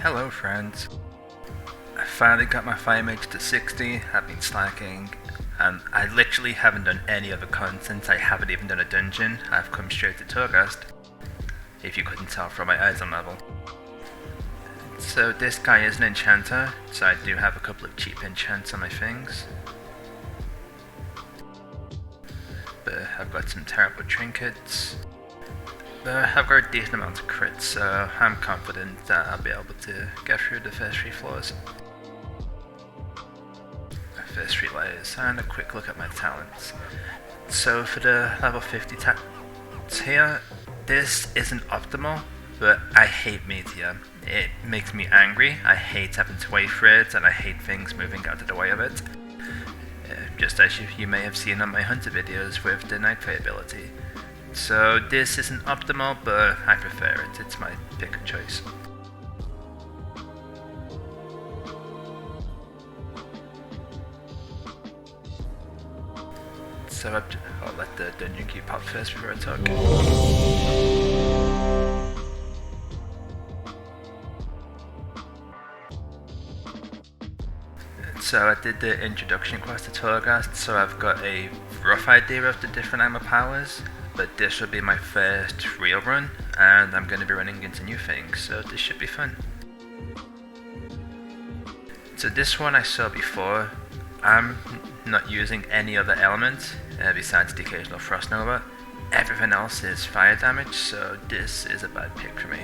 Hello friends. I finally got my Fire Mage to 60, I've been slacking, and I literally haven't done any other content. I haven't even done a dungeon. I've come straight to Torghast, if you couldn't tell from my item level. So this guy is an enchanter, so I do have a couple of cheap enchants on my things. But I've got some terrible trinkets. But I've got a decent amount of crits, so I'm confident that I'll be able to get through the first 3 floors. First 3 layers, and a quick look at my talents. So for the level 50 talents here, this isn't optimal, but I hate meteor. It makes me angry. I hate having to wait for it, and I hate things moving out of the way of it. Just as you may have seen on my hunter videos with the Nightfire ability. So this isn't optimal, but I prefer it. It's my pick of choice. So I'll let the dungeon key pop first before I talk. So I did the introduction quest to Torghast, so I've got a rough idea of the different anima powers, but this will be my first real run, and I'm going to be running into new things, so this should be fun. So this one I saw before. I'm not using any other element besides the occasional frost nova. Everything else is fire damage, so this is a bad pick for me.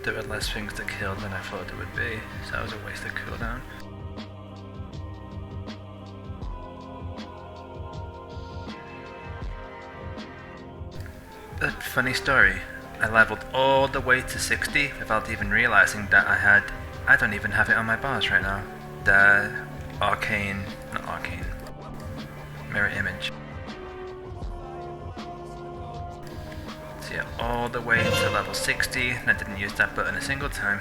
There were less things to kill than I thought there would be, so that was a waste of cooldown. But funny story, I leveled all the way to 60 without even realizing that I don't even have it on my bars right now. The mirror image. So yeah, all the way to level 60, and I didn't use that button a single time.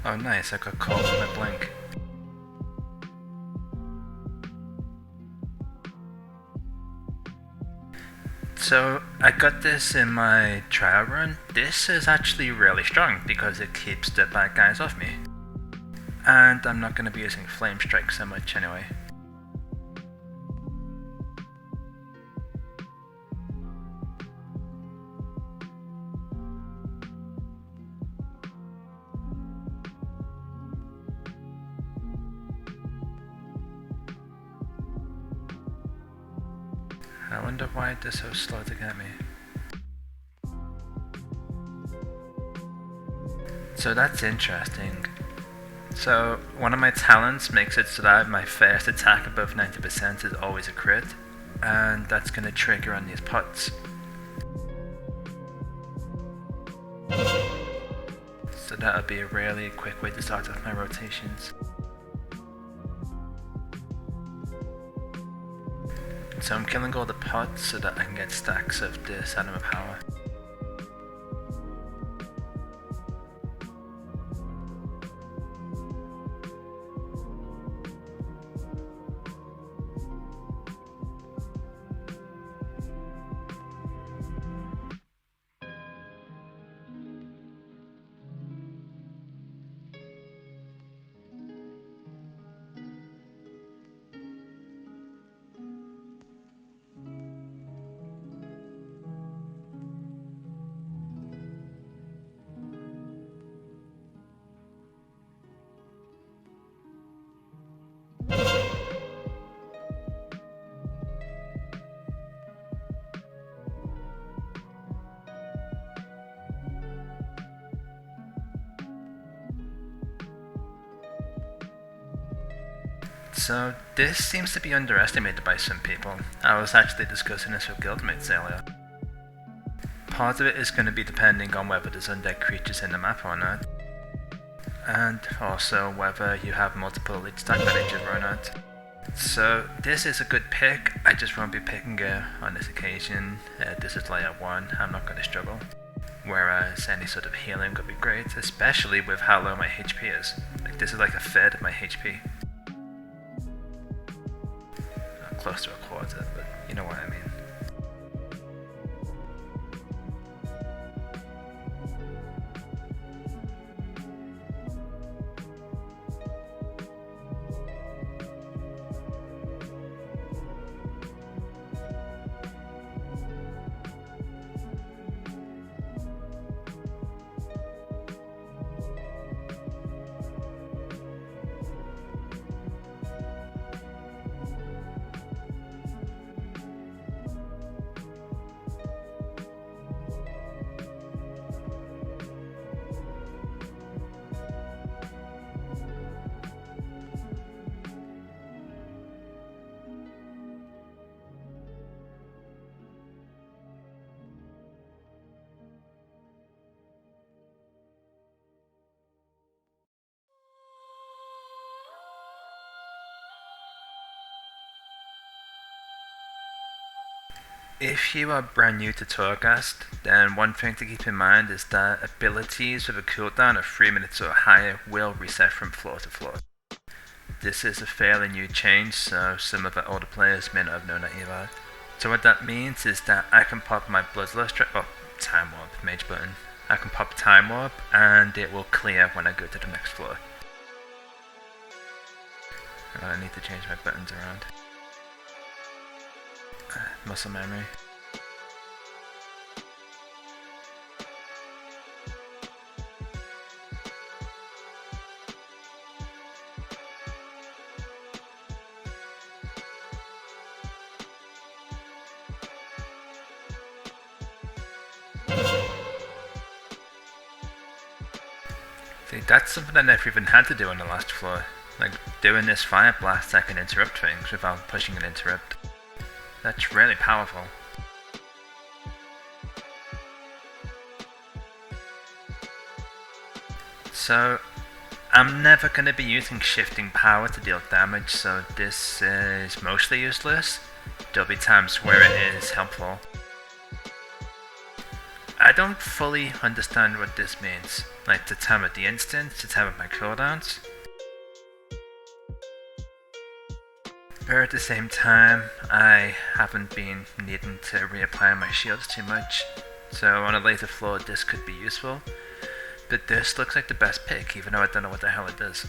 Oh nice, I got caught with my blink. So I got this in my trial run. This is actually really strong because it keeps the bad guys off me. And I'm not going to be using flame strike so much anyway. I wonder why they're so slow to get me. So that's interesting. So one of my talents makes it so that my first attack above 90% is always a crit, and that's going to trigger on these pots. So that would be a really quick way to start off my rotations. So I'm killing all the pots so that I can get stacks of this anima power. So this seems to be underestimated by some people. I was actually discussing this with guildmates earlier. Part of it is going to be depending on whether there's undead creatures in the map or not, and also whether you have multiple lead stack managers or not. So this is a good pick, I just won't be picking it on this occasion. This is layer 1, I'm not going to struggle. Whereas any sort of healing would be great, especially with how low my HP is. Like, this is like a third of my HP. Close to a quarter, but you know what I mean. If you are brand new to Torghast, then one thing to keep in mind is that abilities with a cooldown of 3 minutes or higher will reset from floor to floor. This is a fairly new change, so some of the older players may not have known that either. So what that means is that I can pop my Bloodlust, Time Warp, Mage button. I can pop Time Warp and it will clear when I go to the next floor. I need to change my buttons around. Muscle memory. See, that's something I never even had to do on the last floor. Like, doing this fire blast, I can interrupt things without pushing an interrupt. That's really powerful. So, I'm never going to be using shifting power to deal damage, so this is mostly useless. There'll be times where it is helpful. I don't fully understand what this means, like to time at the instant, to time at my cooldowns. But at the same time, I haven't been needing to reapply my shields too much, so on a later floor this could be useful. But this looks like the best pick, even though I don't know what the hell it does.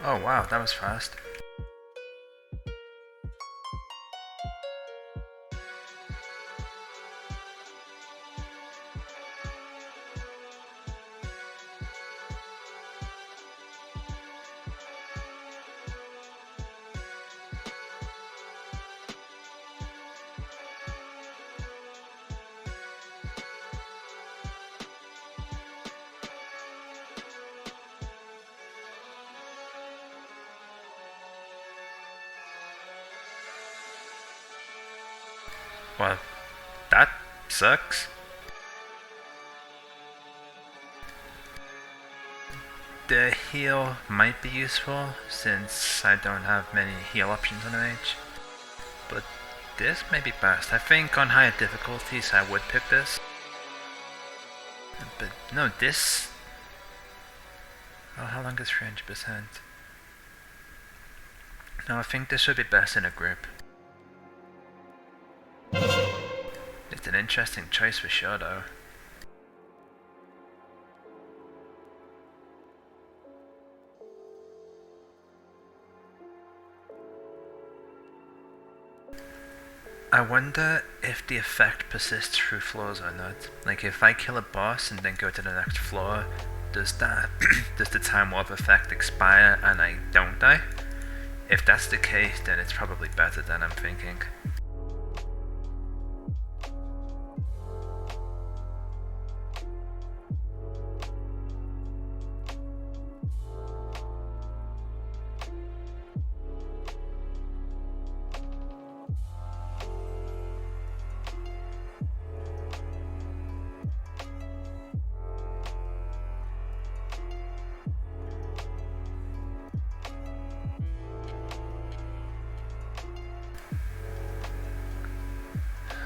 Oh wow, that was fast. Well, that sucks. The heal might be useful since I don't have many heal options on a mage, but this may be best. I think on higher difficulties I would pick this, but no, this. Oh, how long is 300%? No, I think this would be best in a group. It's an interesting choice for sure, though. I wonder if the effect persists through floors or not. Like if I kill a boss and then go to the next floor, does the time warp effect expire and I don't die? If that's the case, then it's probably better than I'm thinking.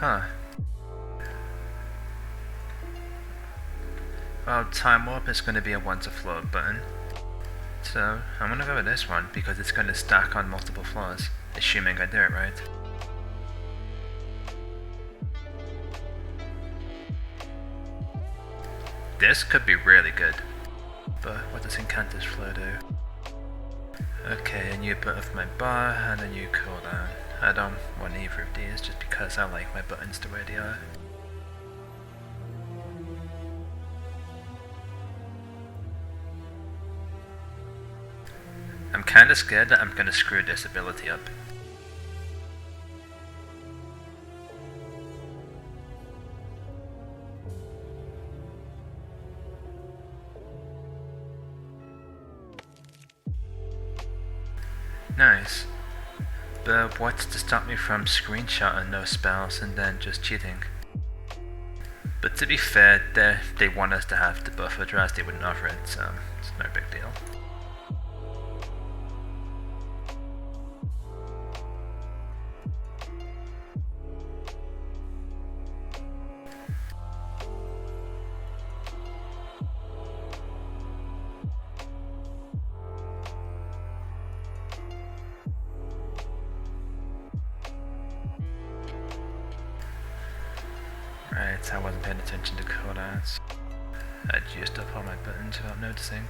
Huh. Well, time warp is going to be a once a floor button. So, I'm going to go with this one because it's going to stack on multiple floors, assuming I do it right. This could be really good. But what does Incantus Flow do? Okay, a new button for my bar and a new cooldown. I don't want either of these just because I like my buttons the way they are. I'm kinda scared that I'm gonna screw this ability up. Nice. But what's to stop me from screenshotting no spells and then just cheating? But to be fair, they want us to have the buffer, otherwise they wouldn't offer it, so it's no big deal. Right, I wasn't paying attention to codouts. I'd used up all my buttons without noticing.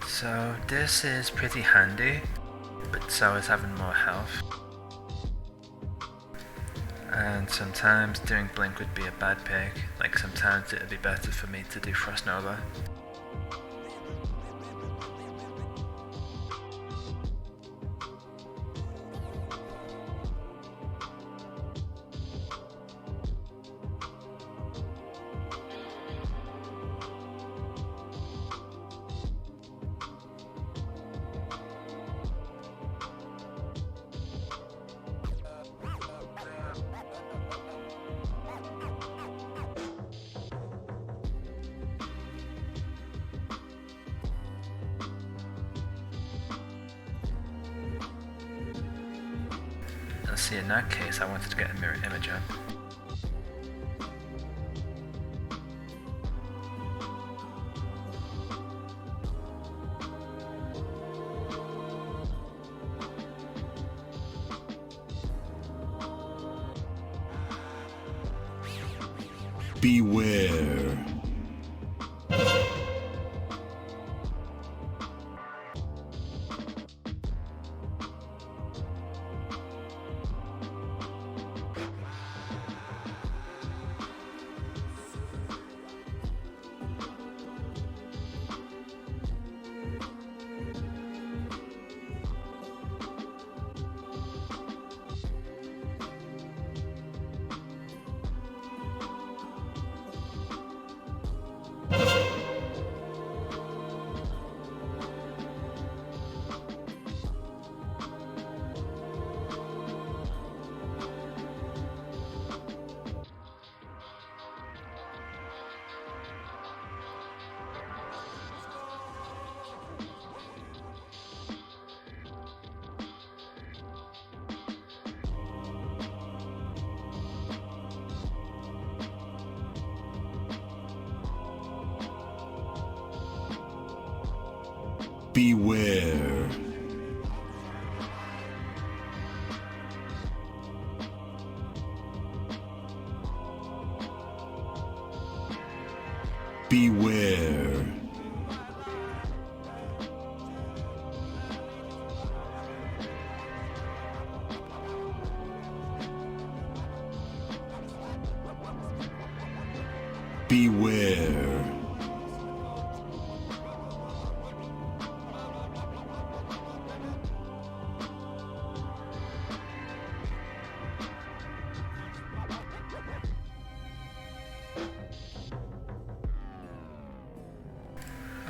So this is pretty handy, but so is having more health. And sometimes doing blink would be a bad pick, like sometimes it would be better for me to do Frost Nova. see, in that case, I wanted to get a mirror image up. Beware. Beware. Beware. Beware.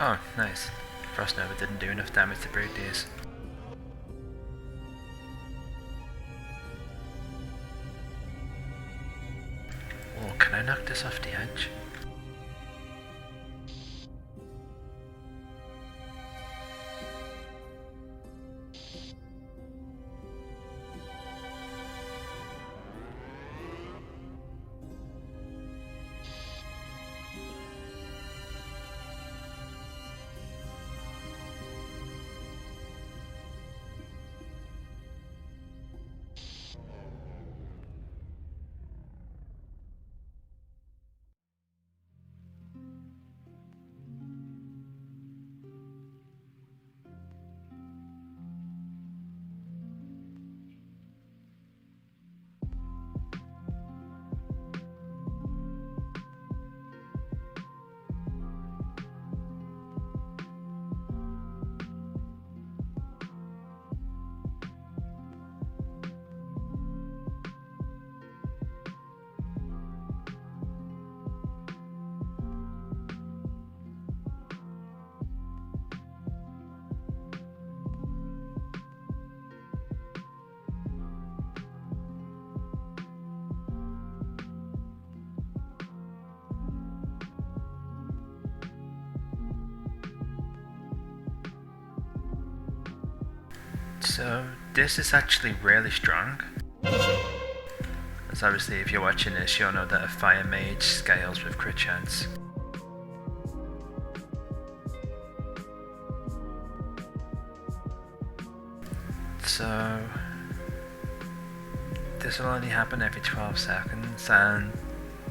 Oh, nice. Frost Nova didn't do enough damage to break these. Oh, can I knock this off the edge? So this is actually really strong. As obviously if you're watching this, you'll know that a Fire Mage scales with crit chance. So this will only happen every 12 seconds and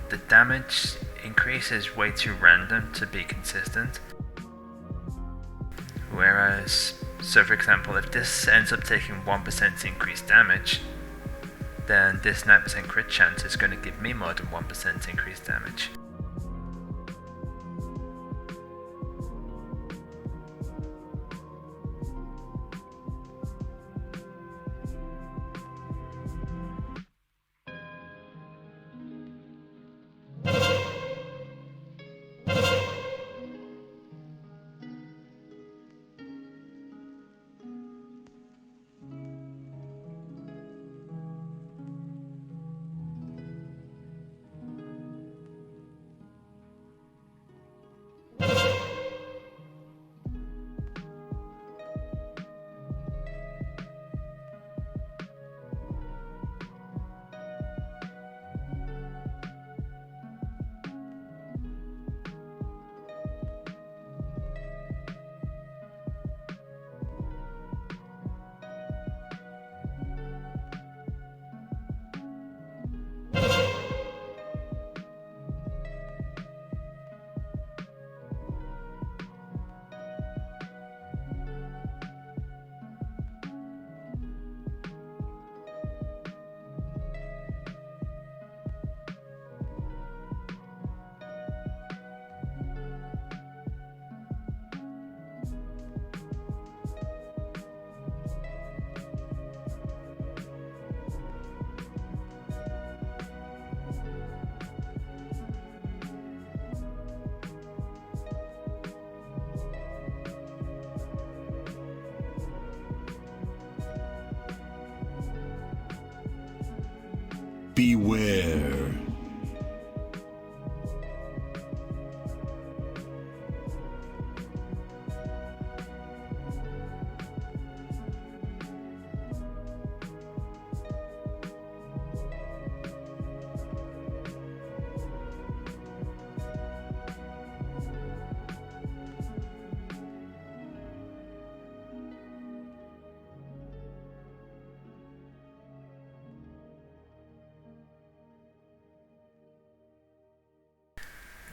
the damage increase is way too random to be consistent. Whereas, so for example, if this ends up taking 1% increased damage, then this 9% crit chance is going to give me more than 1% increased damage. Beware.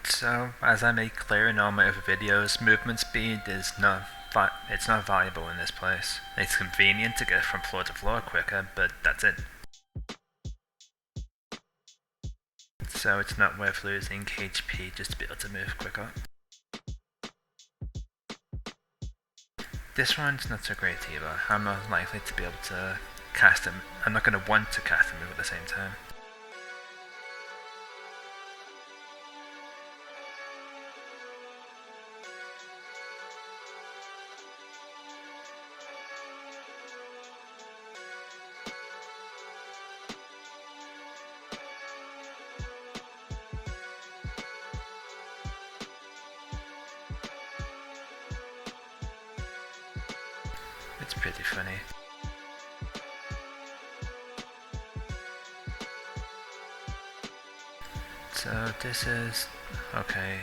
So, as I made clear in all my other videos, movement speed is not valuable in this place. It's convenient to get from floor to floor quicker, but that's it. So it's not worth losing HP just to be able to move quicker. This one's not so great either. I'm not likely to be able to cast them. I'm not going to want to cast them at the same time. It's pretty funny. So this is okay.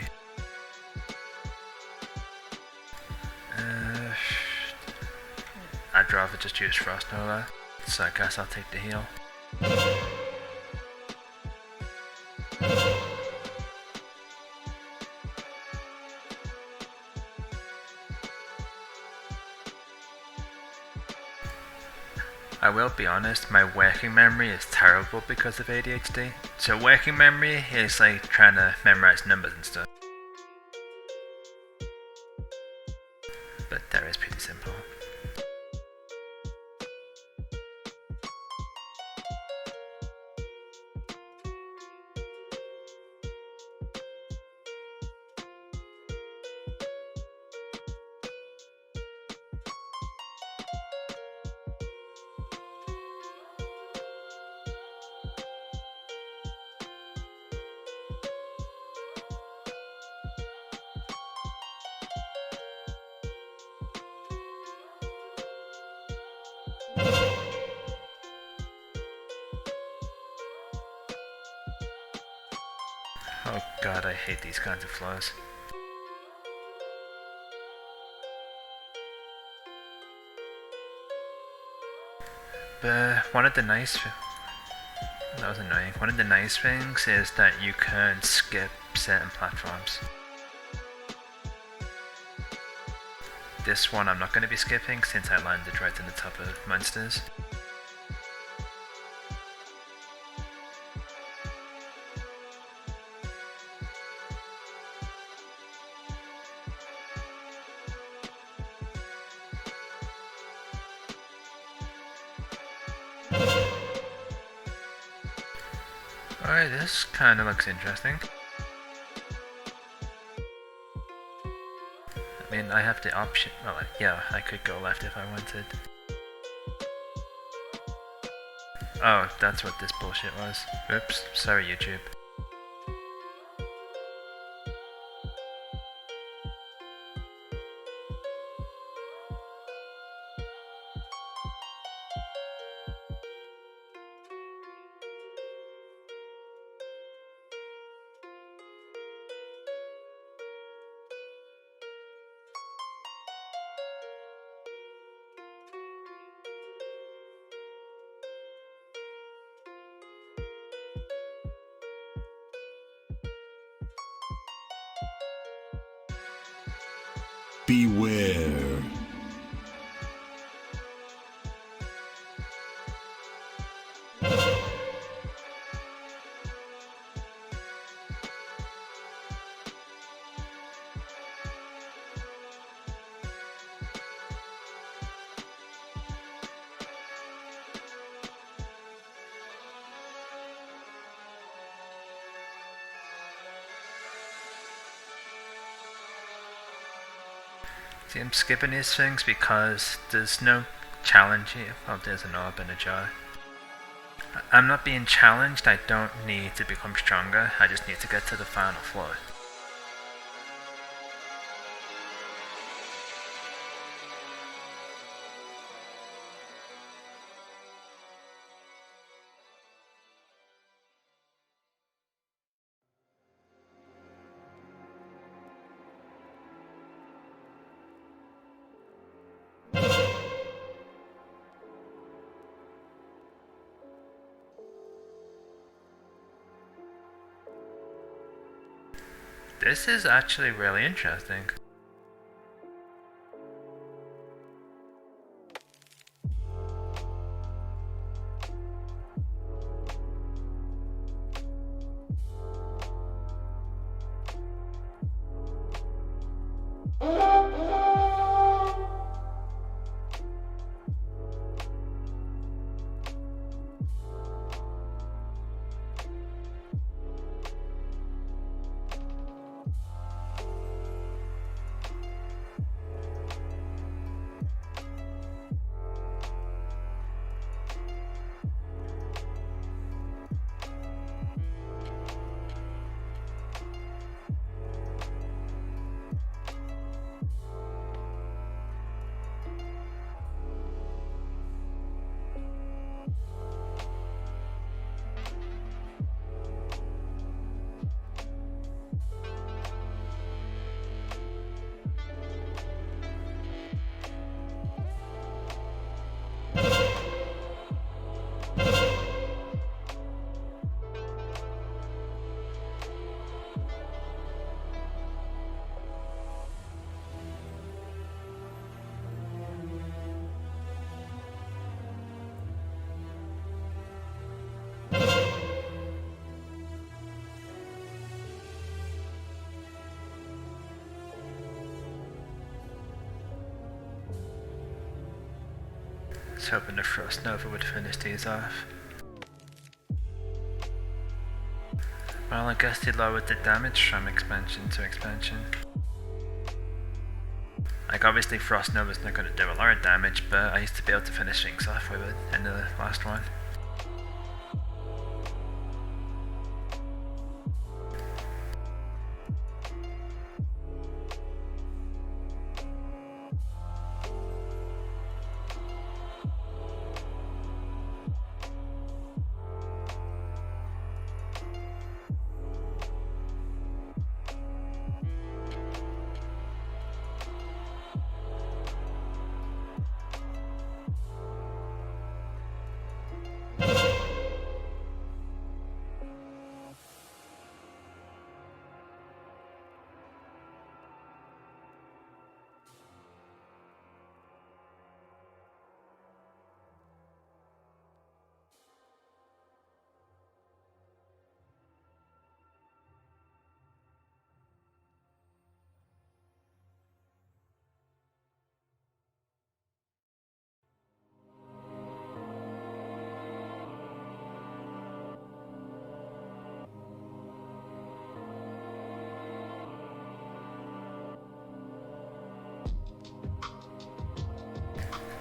I'd rather just use Frost Nova, so I guess I'll take the heal. I will be honest, my working memory is terrible because of ADHD. So working memory is like trying to memorize numbers and stuff. But that is pretty simple. Oh god, I hate these kinds of flaws. But one of the nice things is that you can skip certain platforms. This one I'm not going to be skipping since I landed right on the top of monsters. Alright, this kinda looks interesting. I mean, I have the option, well, yeah, I could go left if I wanted. Oh, that's what this bullshit was. Oops, sorry YouTube. Beware. See, I'm skipping these things because there's no challenge here. Oh, there's an orb in a jar. I'm not being challenged, I don't need to become stronger, I just need to get to the final floor. This is actually really interesting. I was hoping the Frost Nova would finish these off. Well, I guess they lowered the damage from expansion to expansion. Like, obviously Frost Nova's not going to do a lot of damage, but I used to be able to finish things off with it in the last one.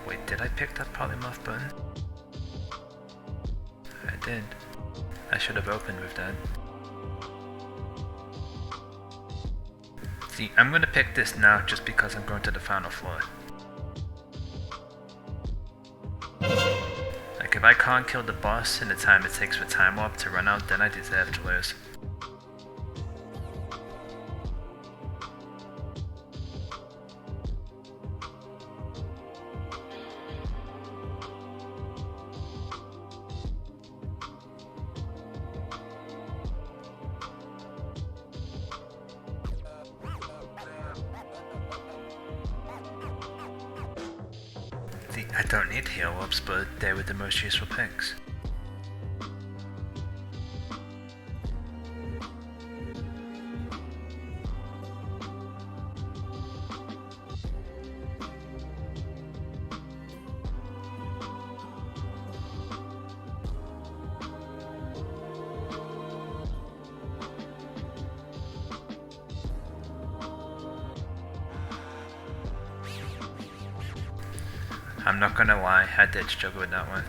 Wait, did I pick that polymorph button? I did. I should have opened with that. See, I'm gonna pick this now just because I'm going to the final floor. Like, if I can't kill the boss in the time it takes for Time Warp to run out, then I deserve to lose. I don't need heal ups, but they were the most useful picks. I'm not gonna lie, I did struggle with that one.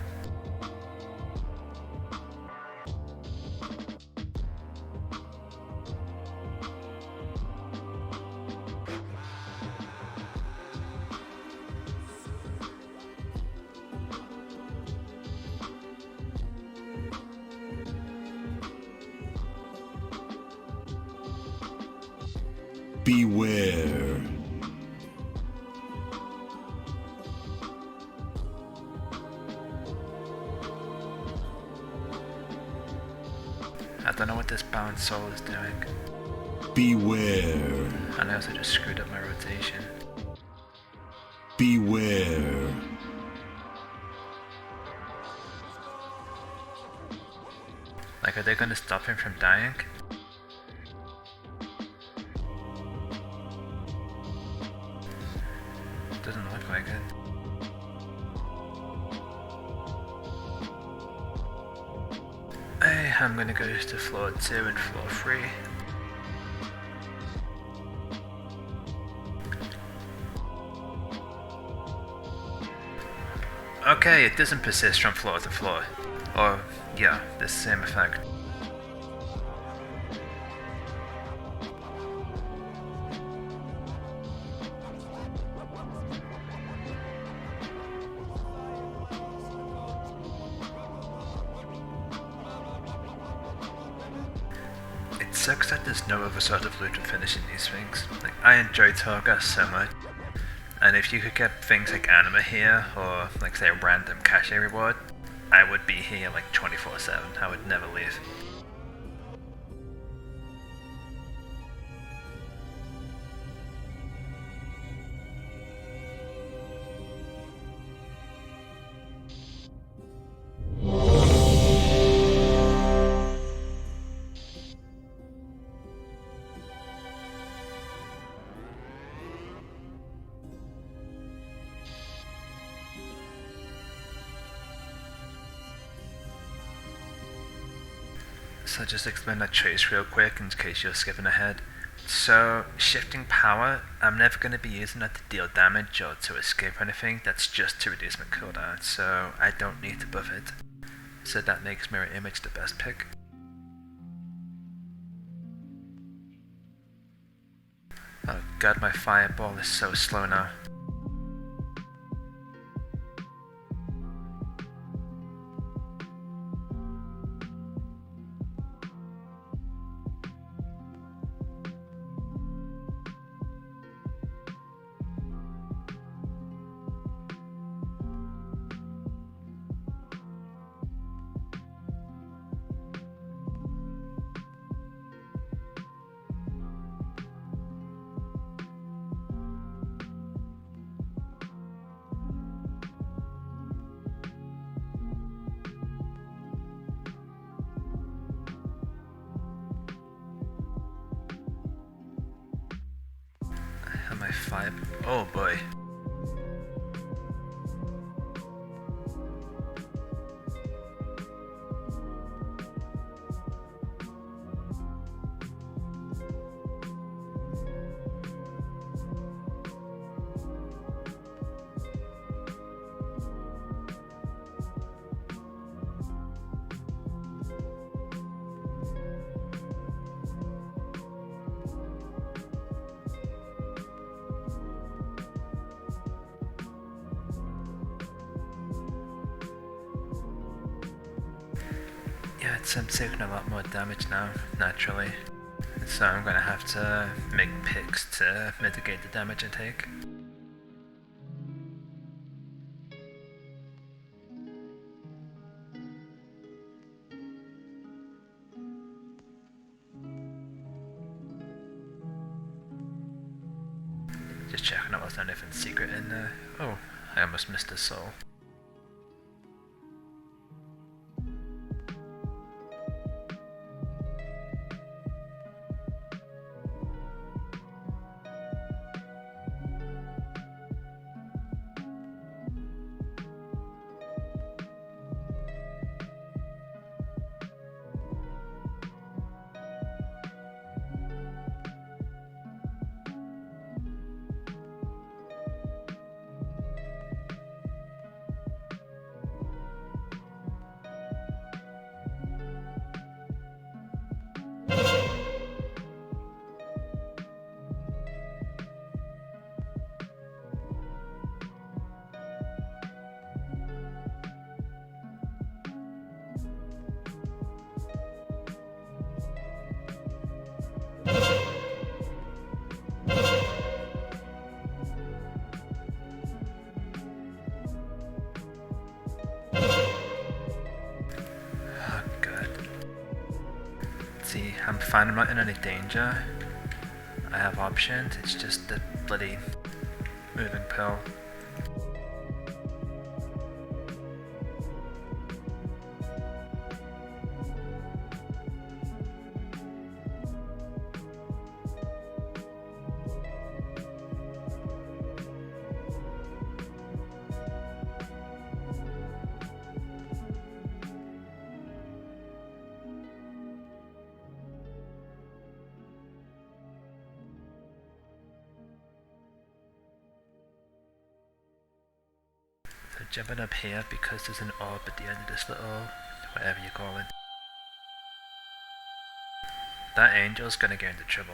Beware. I don't know what this bound soul is doing. Beware. And I also just screwed up my rotation. Beware. Like, are they gonna stop him from dying? Doesn't look like it. I'm gonna go to floor 2 and floor 3. Okay, it doesn't persist from floor to floor. Or, yeah, the same effect. It sucks that there's no other sort of loot for finishing these things. Like, I enjoy Torghast so much, and if you could get things like anima here, or like say a random cache reward, I would be here like 24/7, I would never leave. So just explain that choice real quick in case you're skipping ahead. So, shifting power, I'm never going to be using that to deal damage or to escape or anything, that's just to reduce my cooldown, so I don't need to buff it. So that makes Mirror Image the best pick. Oh god, my fireball is so slow now. And my fire... oh boy. Yeah, I'm taking a lot more damage now, naturally. So I'm gonna have to make picks to mitigate the damage I take. Just checking out what's anything secret in there. Oh, I almost missed a soul. fine, I'm not in any danger. I have options, it's just the bloody moving pill. So jumping up here because there's an orb at the end of this little, whatever you call it. That angel's gonna get into trouble.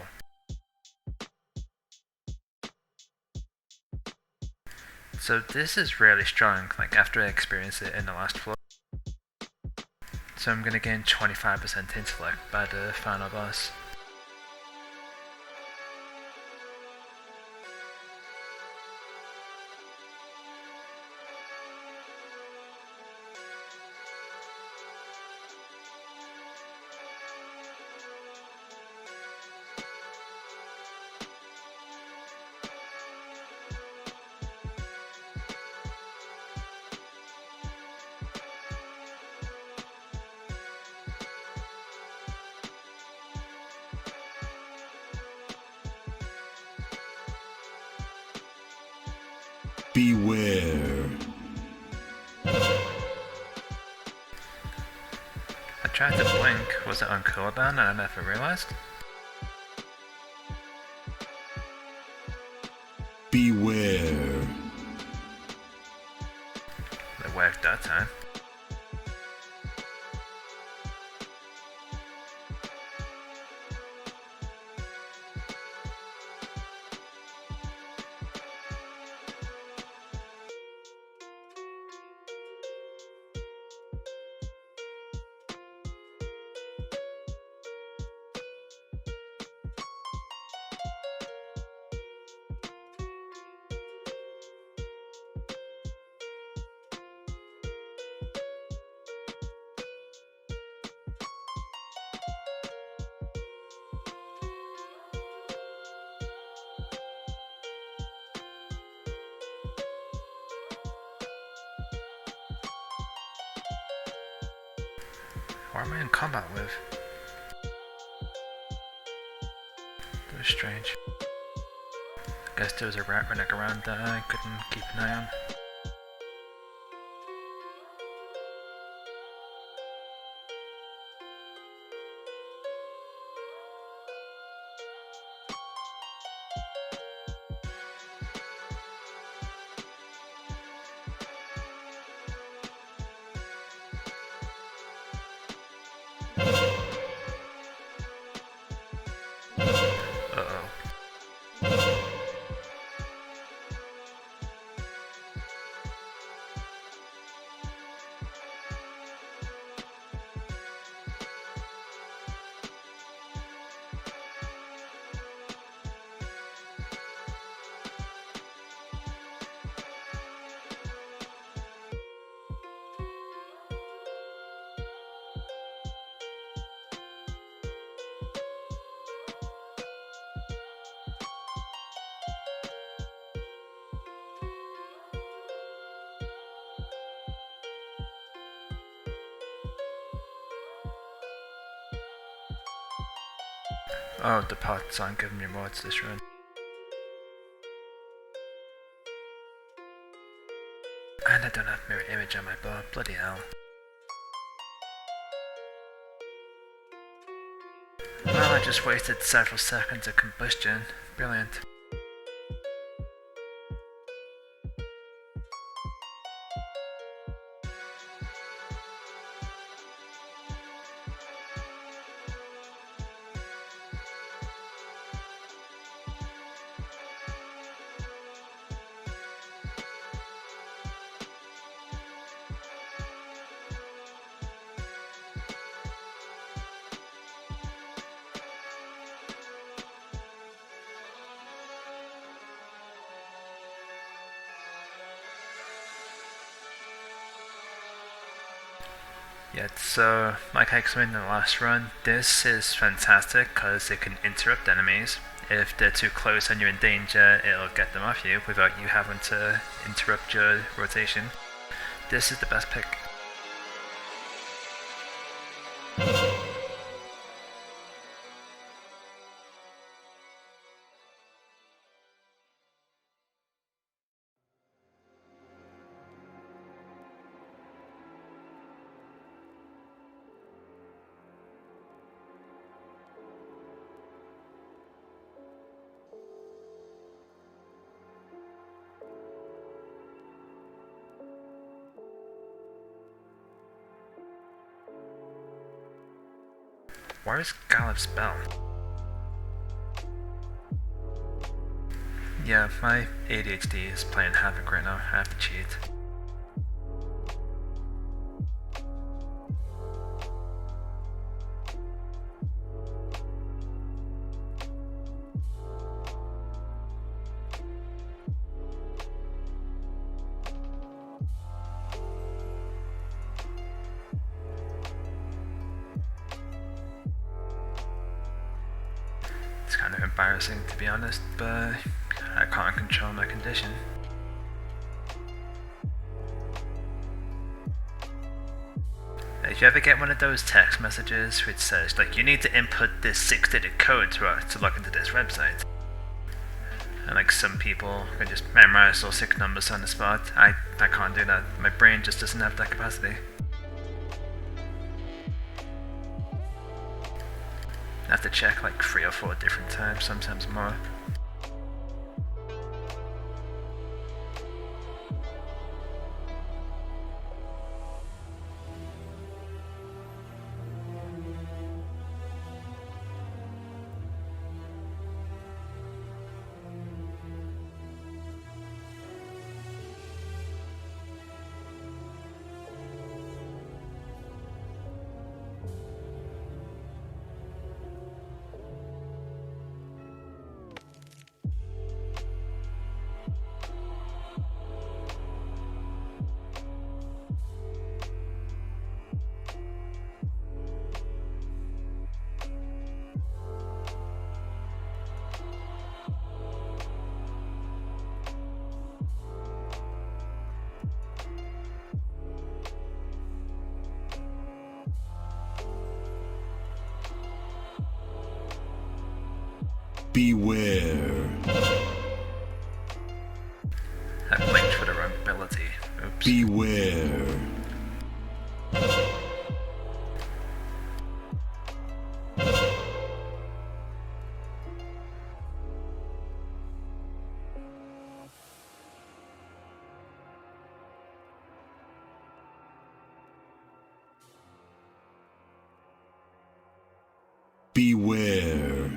So this is really strong, like after I experienced it in the last floor. So I'm gonna gain 25% intellect by the final boss. Beware. I tried to blink, was it on cooldown and I never realised? Beware. It worked that time. What am I in combat with? That was strange. I guess there was a rat running around that I couldn't keep an eye on. Oh, the pots aren't giving me mods this run. And I don't have mirror image on my bow, bloody hell. Well, I just wasted several seconds of combustion. Brilliant. Yet, so like I explained in the last run, this is fantastic because it can interrupt enemies. If they're too close and you're in danger, it'll get them off you without you having to interrupt your rotation. This is the best pick. Where's Gallop's bell? Yeah, my ADHD is playing havoc right now. I have to cheat. It's kind of embarrassing to be honest, but I can't control my condition. If you ever get one of those text messages which says like you need to input this 6-digit code to log into this website, and like some people can just memorize those 6 numbers on the spot, I can't do that. My brain just doesn't have that capacity. I have to check like 3 or 4 different times, sometimes more. Beware. I blinked for the wrong ability. Oops. Beware. Beware.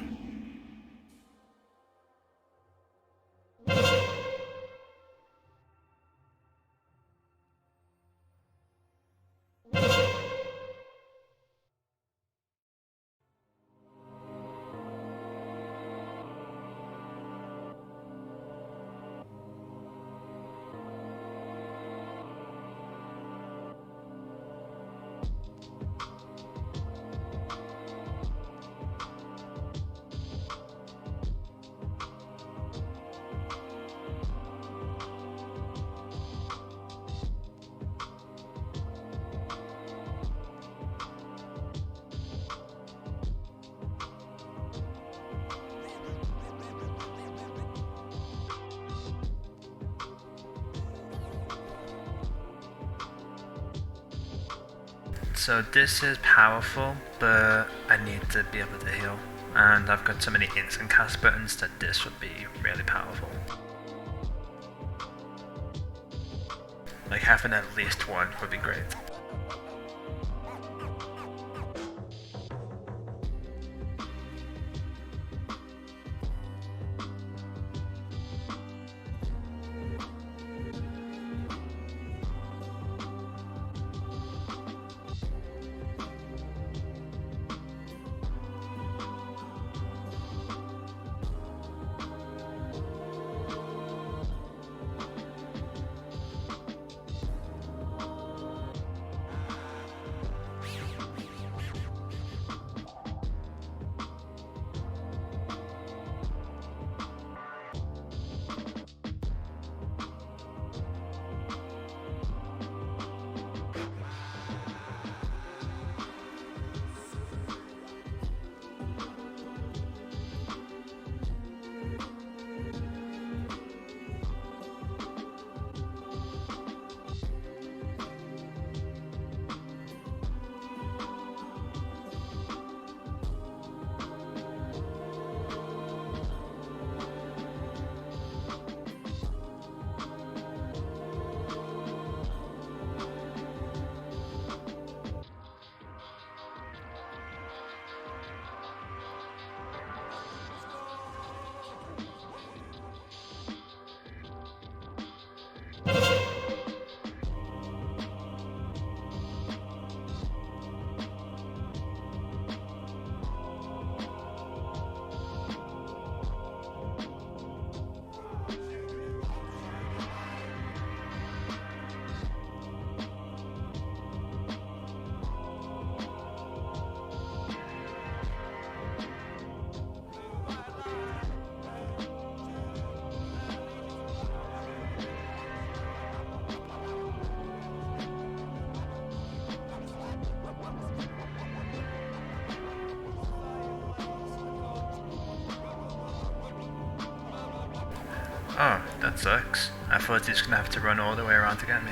So this is powerful, but I need to be able to heal. And I've got so many instant cast buttons that this would be really powerful. Like having at least one would be great. Oh, that sucks. I thought he was gonna have to run all the way around to get me.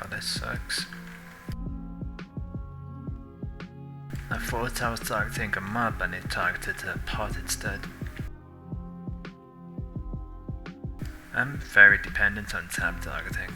Oh, this sucks. I thought I was targeting a mob and it targeted a pot instead. I'm very dependent on tab targeting.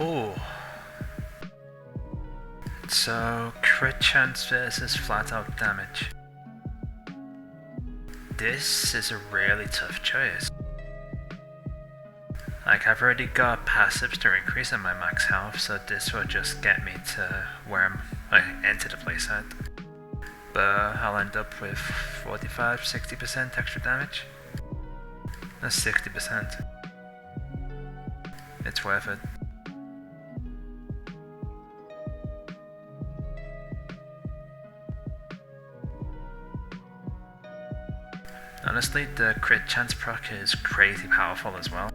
Ooh. So, crit chance versus flat out damage. This is a really tough choice. Like, I've already got passives to increase in my max health, so this will just get me to where I enter the playset. But I'll end up with 45-60% extra damage. That's 60%. It's worth it. Honestly, the crit chance proc is crazy powerful as well.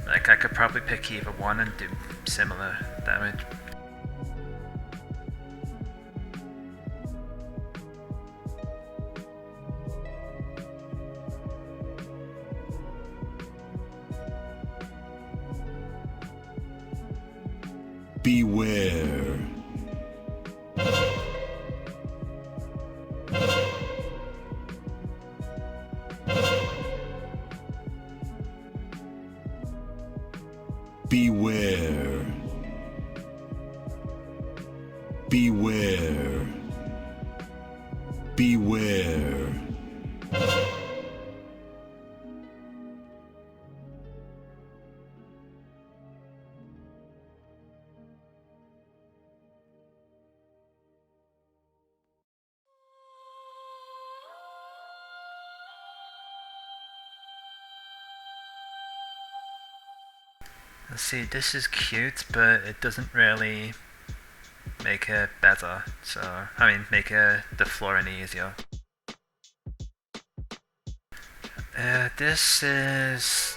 Like, I could probably pick either one and do similar damage. Beware. Beware. Beware. Beware. See, this is cute, but it doesn't really make it better. So, I mean, make the floor any easier. This is...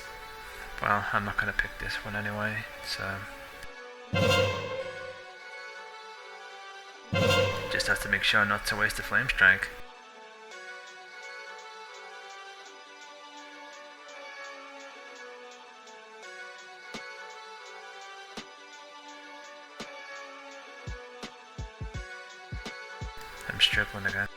Well, I'm not gonna pick this one anyway, so... Just have to make sure not to waste a Flame Strike. I'm struggling again.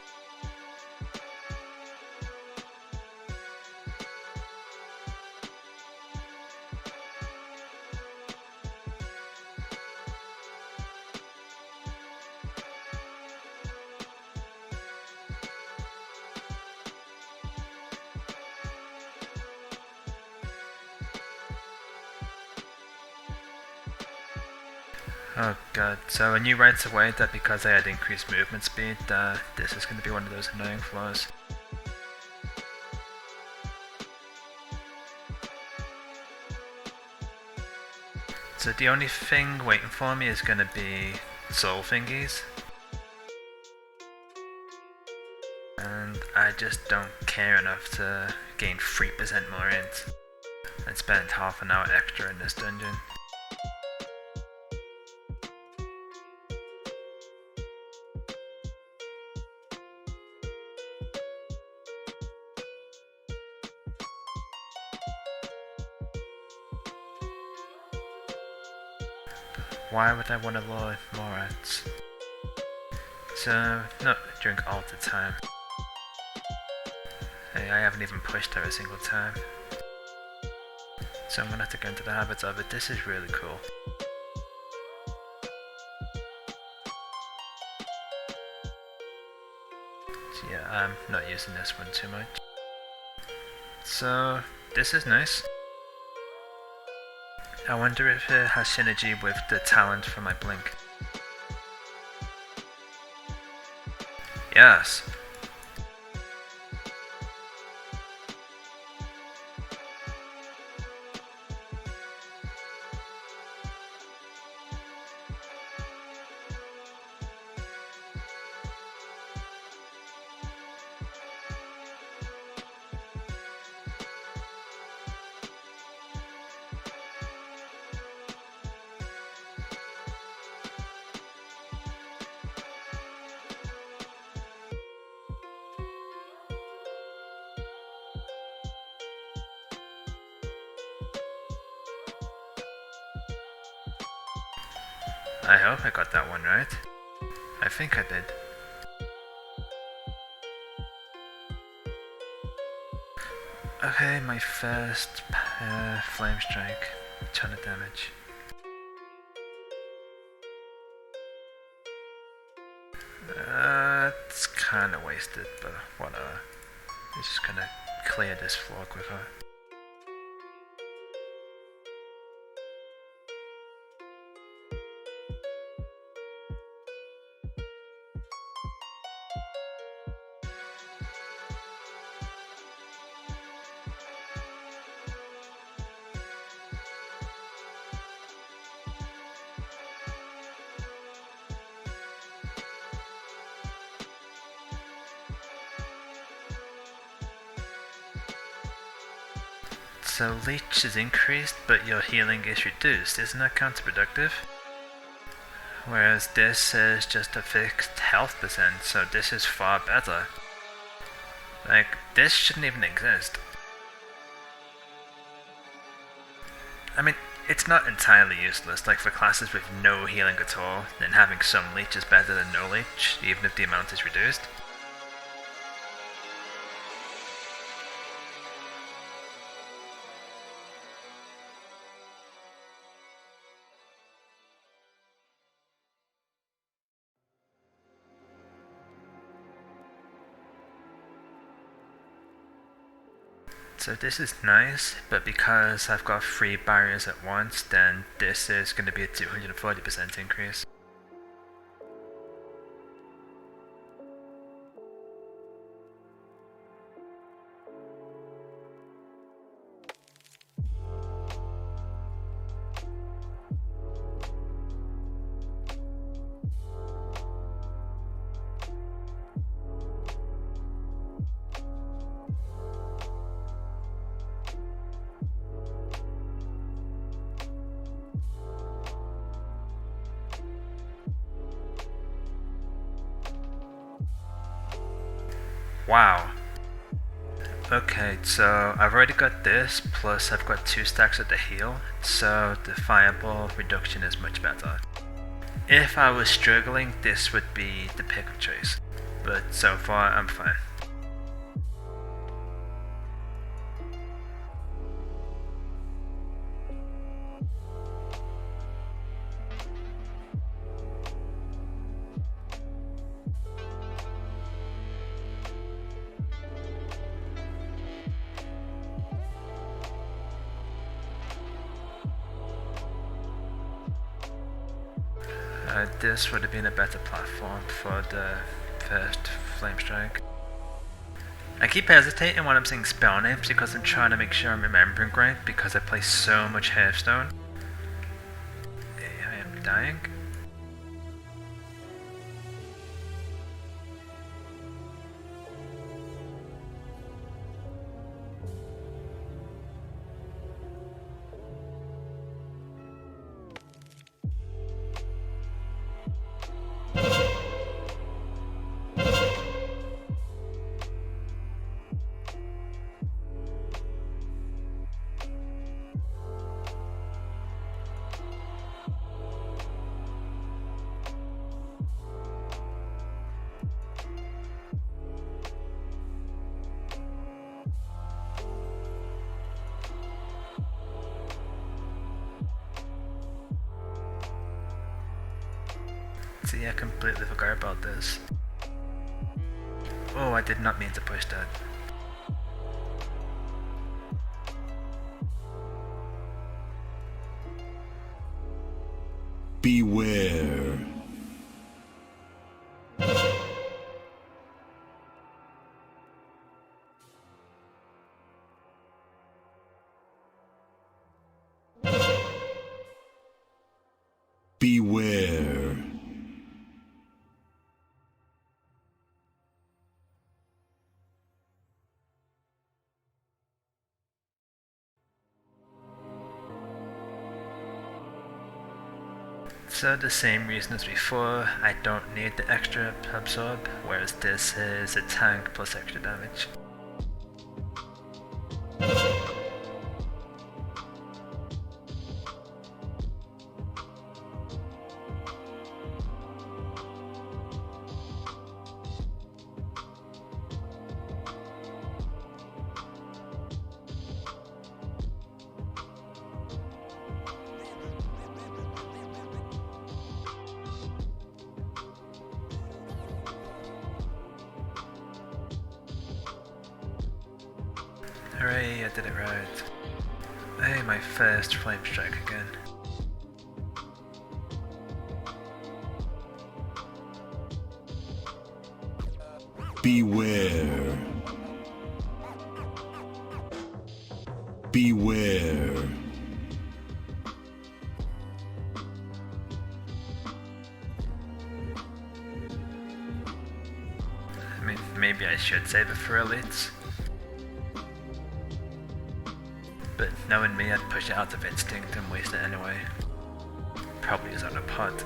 Oh god, so I knew right away that because I had increased movement speed, this is going to be one of those annoying flaws. So the only thing waiting for me is going to be soul thingies. And I just don't care enough to gain 3% more int and spend half an hour extra in this dungeon. Why would I want to lure more rats? So, not drink all the time. Hey, I haven't even pushed her a single time. So I'm gonna have to go into the habits of it. This is really cool. So yeah, I'm not using this one too much. So, this is nice. I wonder if it has synergy with the talent for my blink. Yes. I hope I got that one right. I think I did. Okay, my first flame strike. Ton of damage. It's kinda wasted, but whatever. I'm just gonna clear this floor quicker. So leech is increased, but your healing is reduced. Isn't that counterproductive? Whereas this is just a fixed health percent, so this is far better. Like, this shouldn't even exist. I mean, it's not entirely useless. Like, for classes with no healing at all, then having some leech is better than no leech, even if the amount is reduced. So this is nice, but because I've got 3 barriers at once, then this is going to be a 240% increase. Wow. Okay, so I've already got this, plus I've got 2 stacks of the heal, so the fireball reduction is much better. If I was struggling, this would be the pick of choice, but so far I'm fine. This would have been a better platform for the first flame strike. I keep hesitating when I'm saying spell names because I'm trying to make sure I'm remembering right because I play so much Hearthstone. I am dying. See, I completely forgot about this. Oh, I did not mean to push that. Beware. Beware. So the same reason as before, I don't need the extra absorb, whereas this is a tank plus extra damage. Hooray, I did it right. Hey, my first flame strike again. Beware. Beware. I mean, maybe I should save it for elites. But knowing me, I'd push it out of instinct and waste it anyway. Probably is on a pot.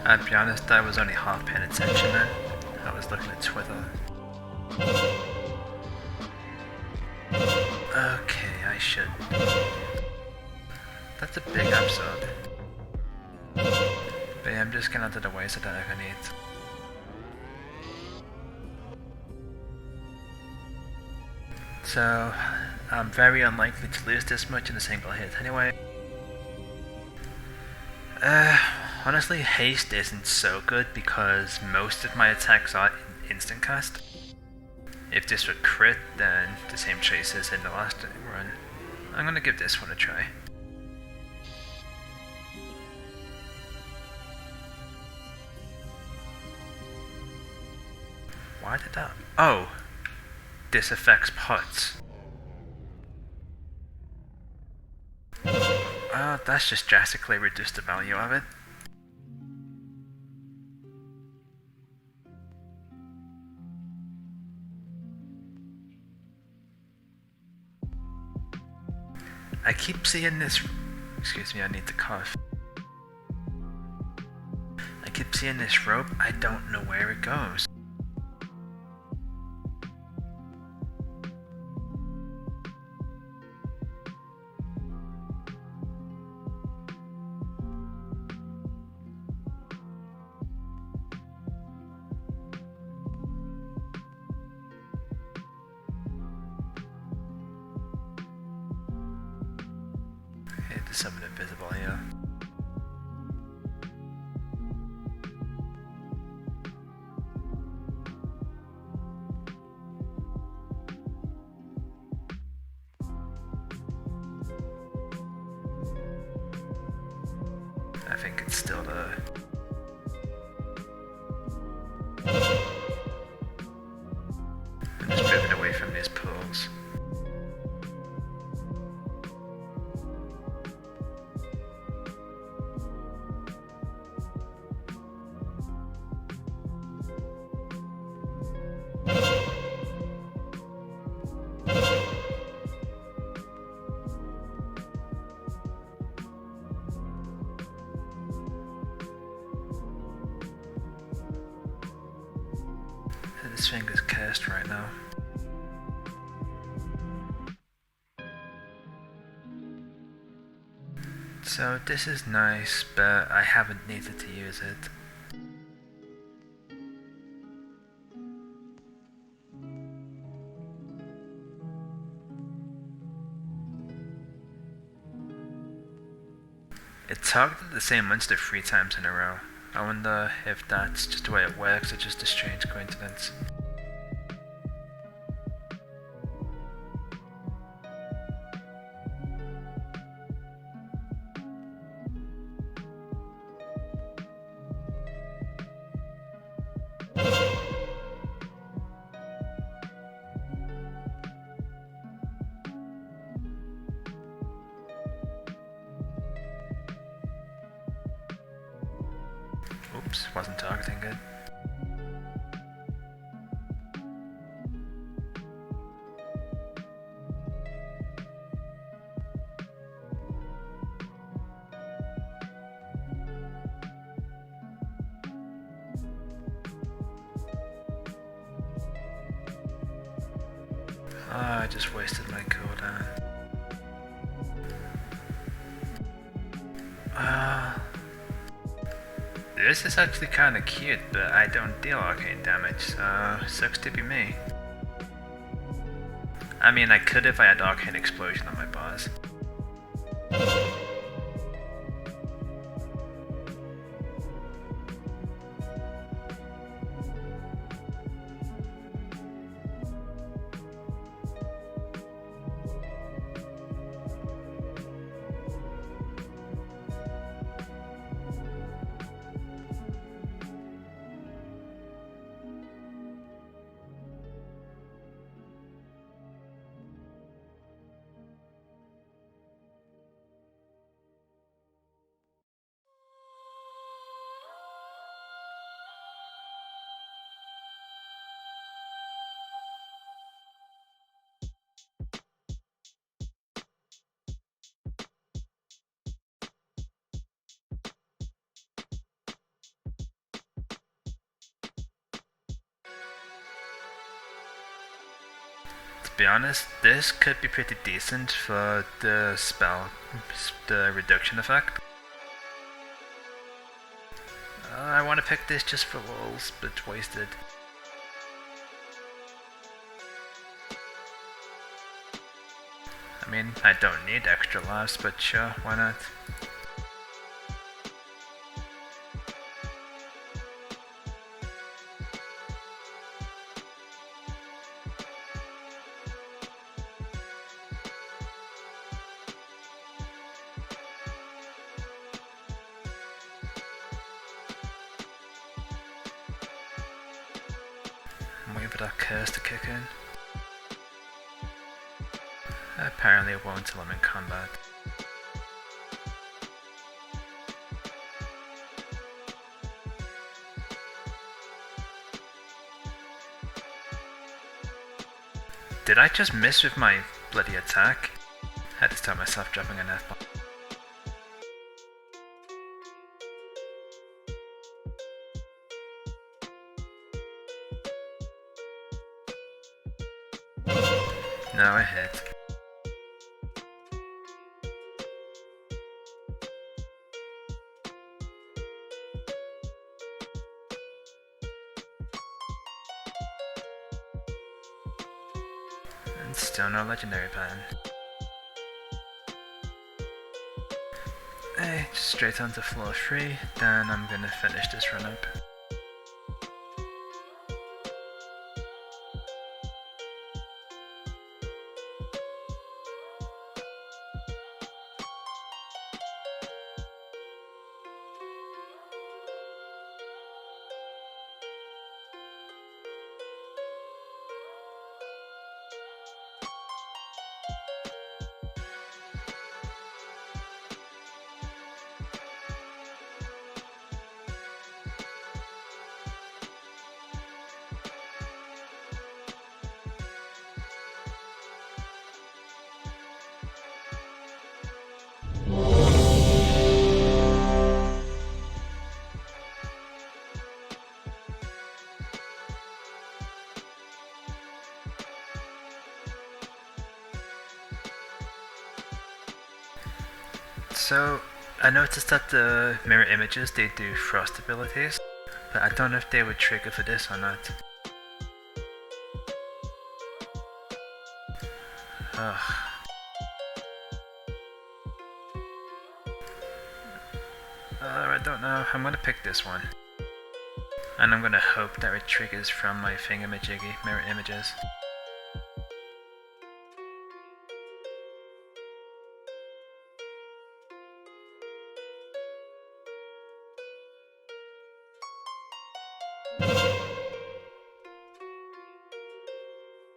I'll be honest, I was only half paying attention then. I was looking at Twitter. Okay, I should. That's a big episode. But yeah, I'm just getting out of the way so that I can eat. So, I'm very unlikely to lose this much in a single hit anyway. Honestly, haste isn't so good because most of my attacks are instant cast. If this were crit, then the same chase as in the last run. I'm gonna give this one a try. Why did that? Oh! This affects pots. That's just drastically reduced the value of it. I keep seeing this. Excuse me, I need to cough. I keep seeing this rope, I don't know where it goes. There's something invisible here. I think it's still there. I'm just moving away from these pools. This thing is cursed right now. So this is nice, but I haven't needed to use it. It targeted the same monster 3 times in a row. I wonder if that's just the way it works or just a strange coincidence. Oops, wasn't targeting good. Ah, I just wasted my cooldown. This is actually kinda cute, but I don't deal arcane damage, so sucks to be me. I mean, I could if I had arcane explosion on my boss. be honest, this could be pretty decent for the spell, the reduction effect. I want to pick this just for lulz, but it's wasted. I mean, I don't need extra lives, but sure, why not? I'm waiting for that curse to kick in. Apparently it won't until I'm in combat. Did I just miss with my bloody attack? I had to stop myself dropping an F-bomb. No, I hit. And still no legendary pen. Hey, just straight onto floor 3, then I'm gonna finish this run up. So, I noticed that the mirror images, they do frost abilities, but I don't know if they would trigger for this or not. Ugh. I don't know, I'm gonna pick this one. And I'm gonna hope that it triggers from my thingamajiggy mirror images.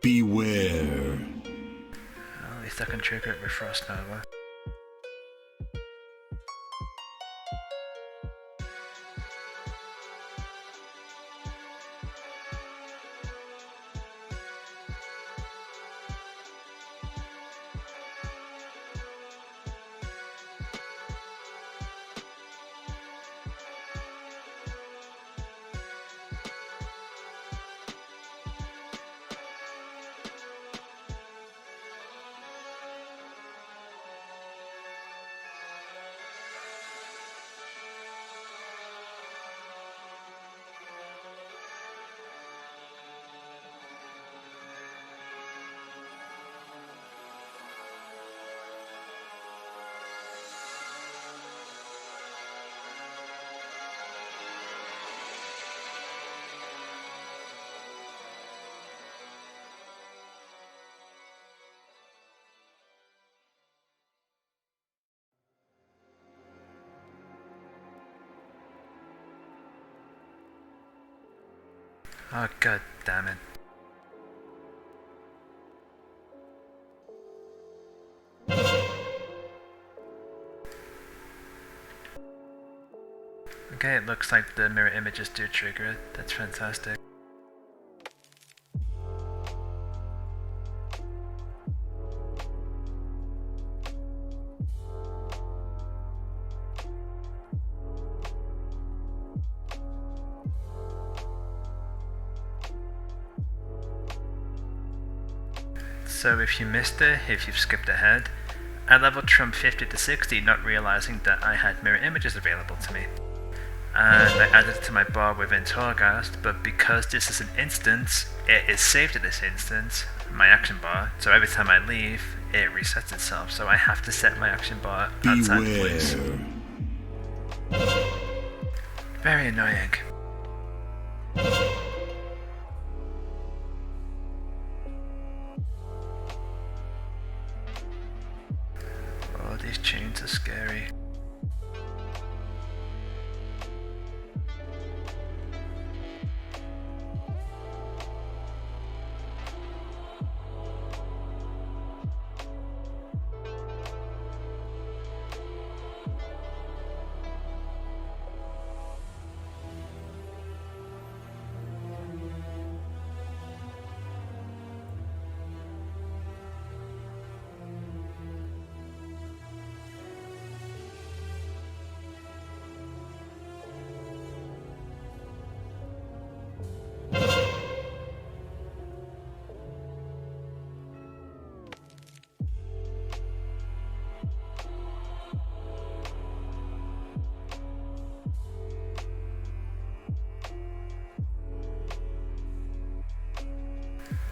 Beware. Well, at least I can trigger it with Frost Nova. Oh, god damn it. Okay, it looks like the mirror images do trigger it. That's fantastic. So if you missed it, if you've skipped ahead, I leveled from 50 to 60 not realizing that I had mirror images available to me. And I added it to my bar within Torghast, but because this is an instance, it is saved to this instance, my action bar, so every time I leave, it resets itself, so I have to set my action bar outside the place. Very annoying. Oh, these chains are scary.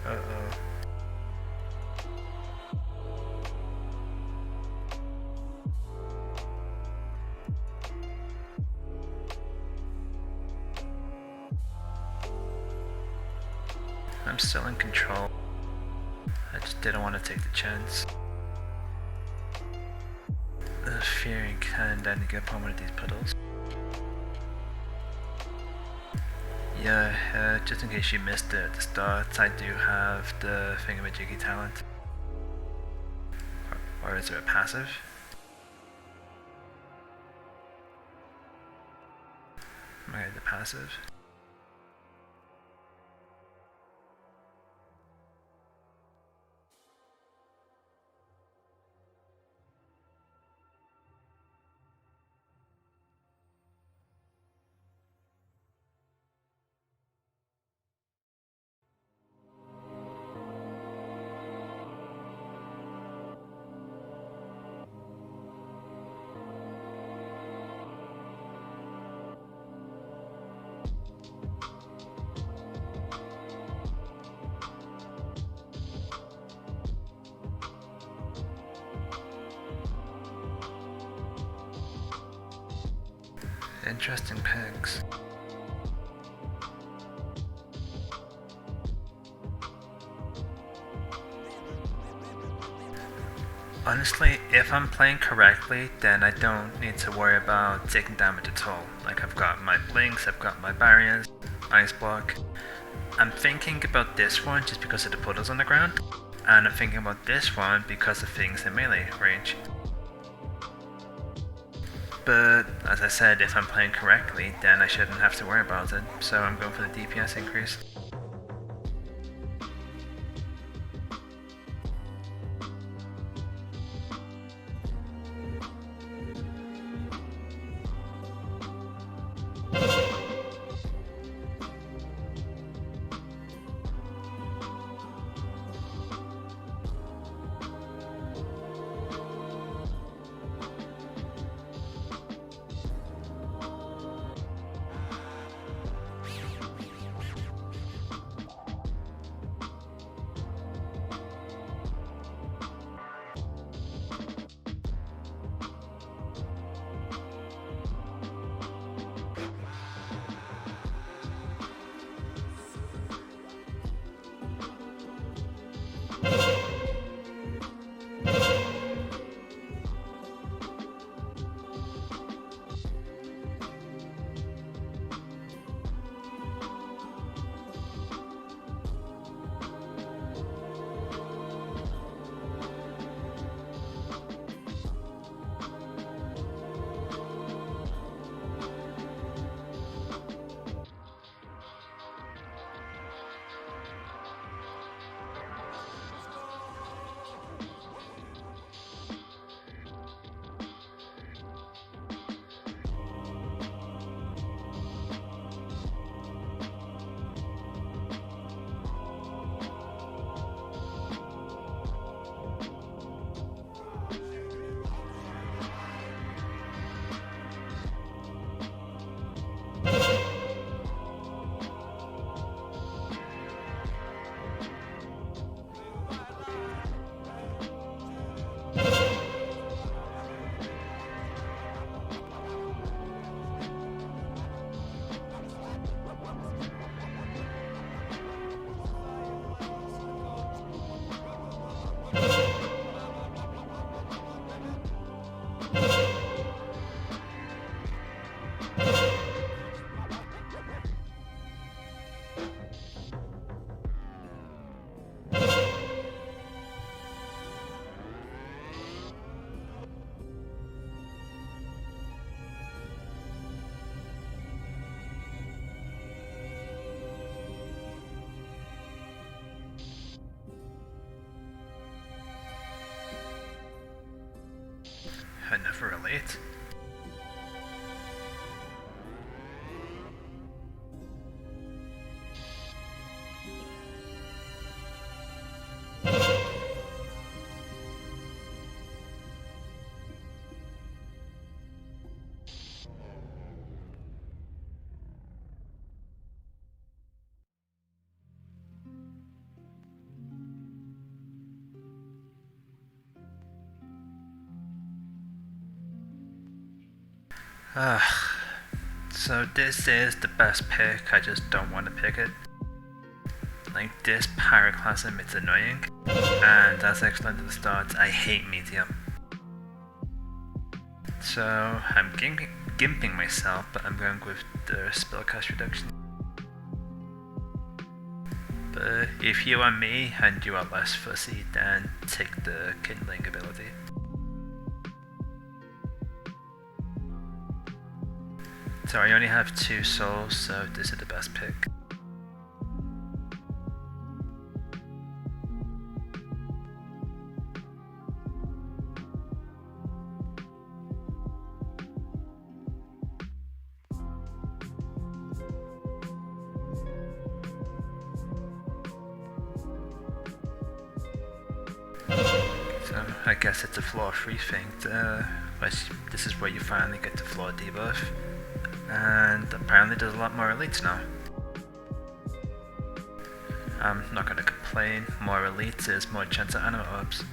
Uh-oh. I'm still in control. I just didn't want to take the chance. Fearing can then get upon one of these puddles. Yeah, just in case you missed it at the start, I do have the thingamajiggy talent. Or is it a passive? Okay, the passive. Interesting pegs. Honestly, if I'm playing correctly, then I don't need to worry about taking damage at all. Like, I've got my blinks, I've got my barriers, ice block. I'm thinking about this one just because of the puddles on the ground, and I'm thinking about this one because of things in melee range. But, as I said, if I'm playing correctly, then I shouldn't have to worry about it, so I'm going for the DPS increase. Another elite? Ugh. So this is the best pick, I just don't want to pick it. Like, this pyroclasm, it's annoying. And as I explained at the start, I hate medium. So I'm gimping myself, but I'm going with the spellcast reduction. But if you are me and you are less fussy, then take the kindling ability. So I only have 2 souls, so this is the best pick. So I guess it's a floor 3 thing. This is where you finally get the floor debuff. And apparently there's a lot more elites now. I'm not gonna complain, more elites is more chance at anima orbs.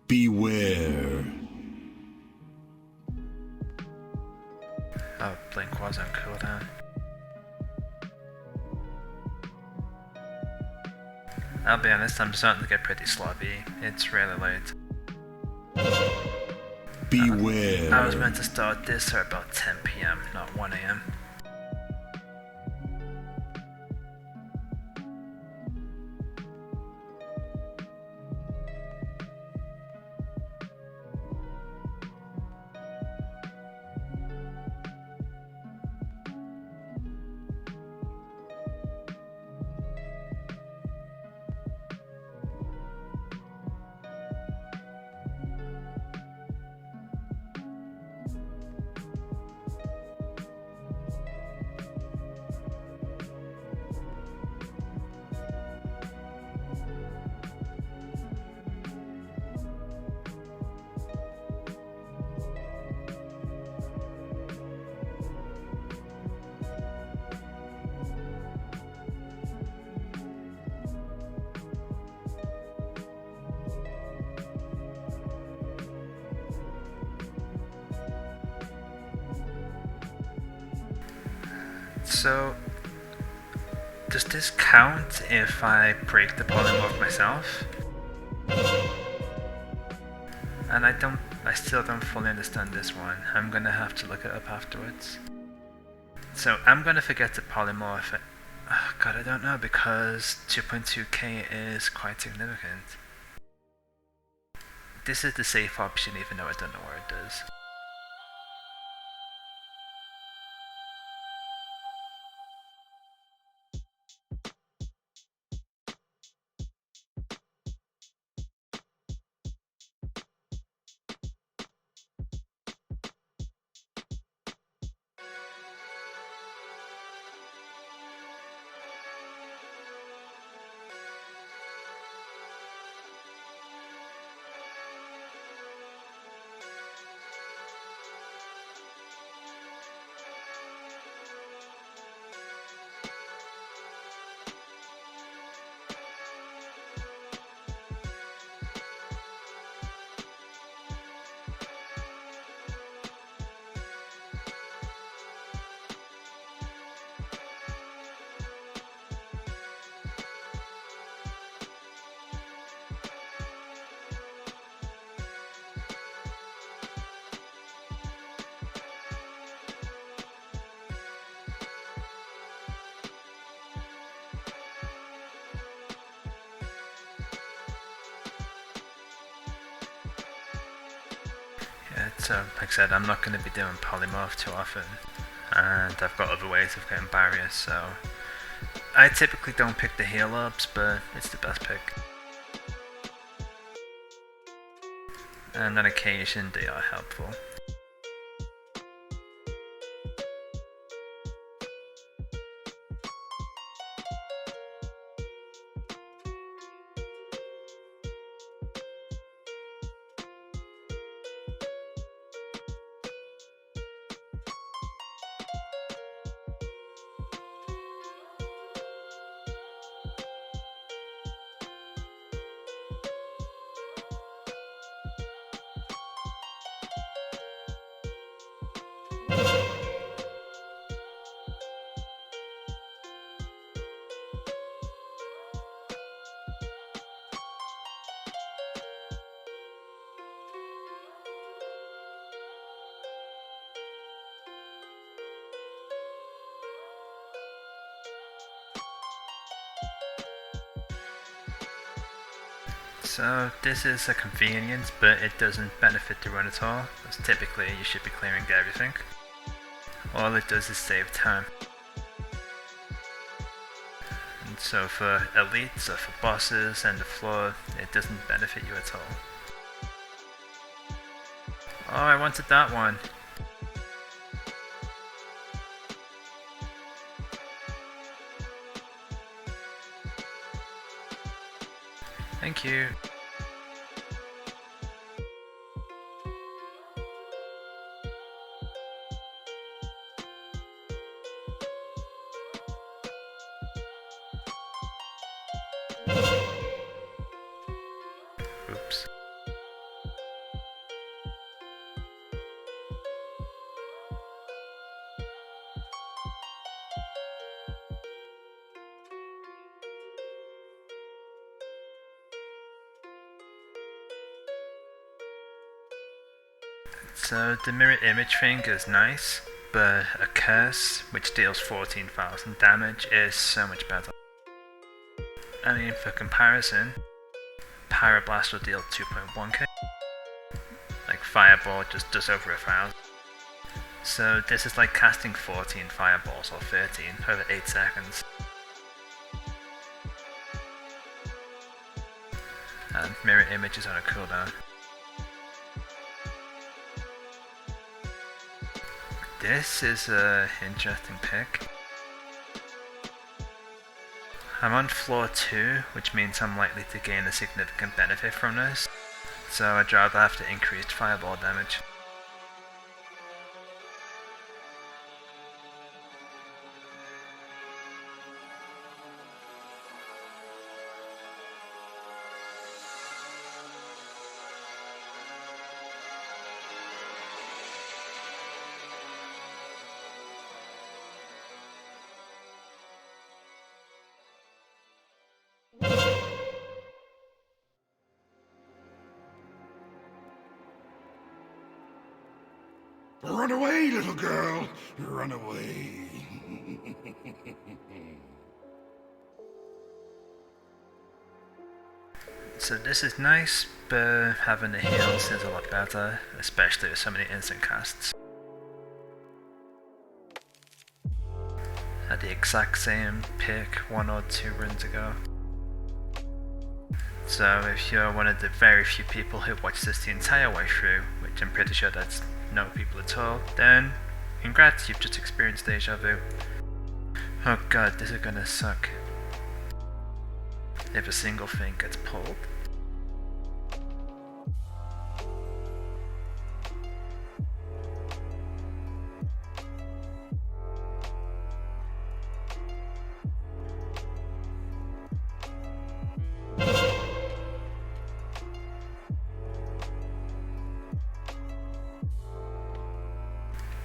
Beware. Oh, Blink was on cooldown. I'll be honest, I'm starting to get pretty sloppy. It's really late. Beware. I was meant to start this at about 10 PM, not 1 AM. So, does this count if I break the polymorph myself? And I still don't fully understand this one. I'm gonna have to look it up afterwards. So I'm gonna forget to polymorph. Oh god, I don't know, because 2.2k is quite significant. This is the safe option even though I don't know where it is. So, like I said, I'm not going to be doing polymorph too often, and I've got other ways of getting barriers, so I typically don't pick the heal ups, but it's the best pick. And on occasion they are helpful. So this is a convenience, but it doesn't benefit the run at all, because typically you should be clearing everything. All it does is save time. And so for elites or for bosses and the floor, it doesn't benefit you at all. Oh, I wanted that one. Thank you. Oops. So the mirror image thing is nice, but a curse, which deals 14,000 damage, is so much better. I mean, for comparison, Pyroblast will deal 2.1k, like Fireball just does over 1,000. So this is like casting 14 Fireballs or 13 over 8 seconds. And mirror image is on a cooldown. This is an interesting pick. I'm on floor 2, which means I'm likely to gain a significant benefit from this, so I'd rather have the increased fireball damage. Run away, little girl! Run away! So this is nice, but having the heals is a lot better, especially with so many instant casts. Had the exact same pick 1 or 2 runs ago. So if you're one of the very few people who watched this the entire way through, which I'm pretty sure that's no people at all, then congrats, you've just experienced deja vu. Oh god, this is gonna suck. If a single thing gets pulled.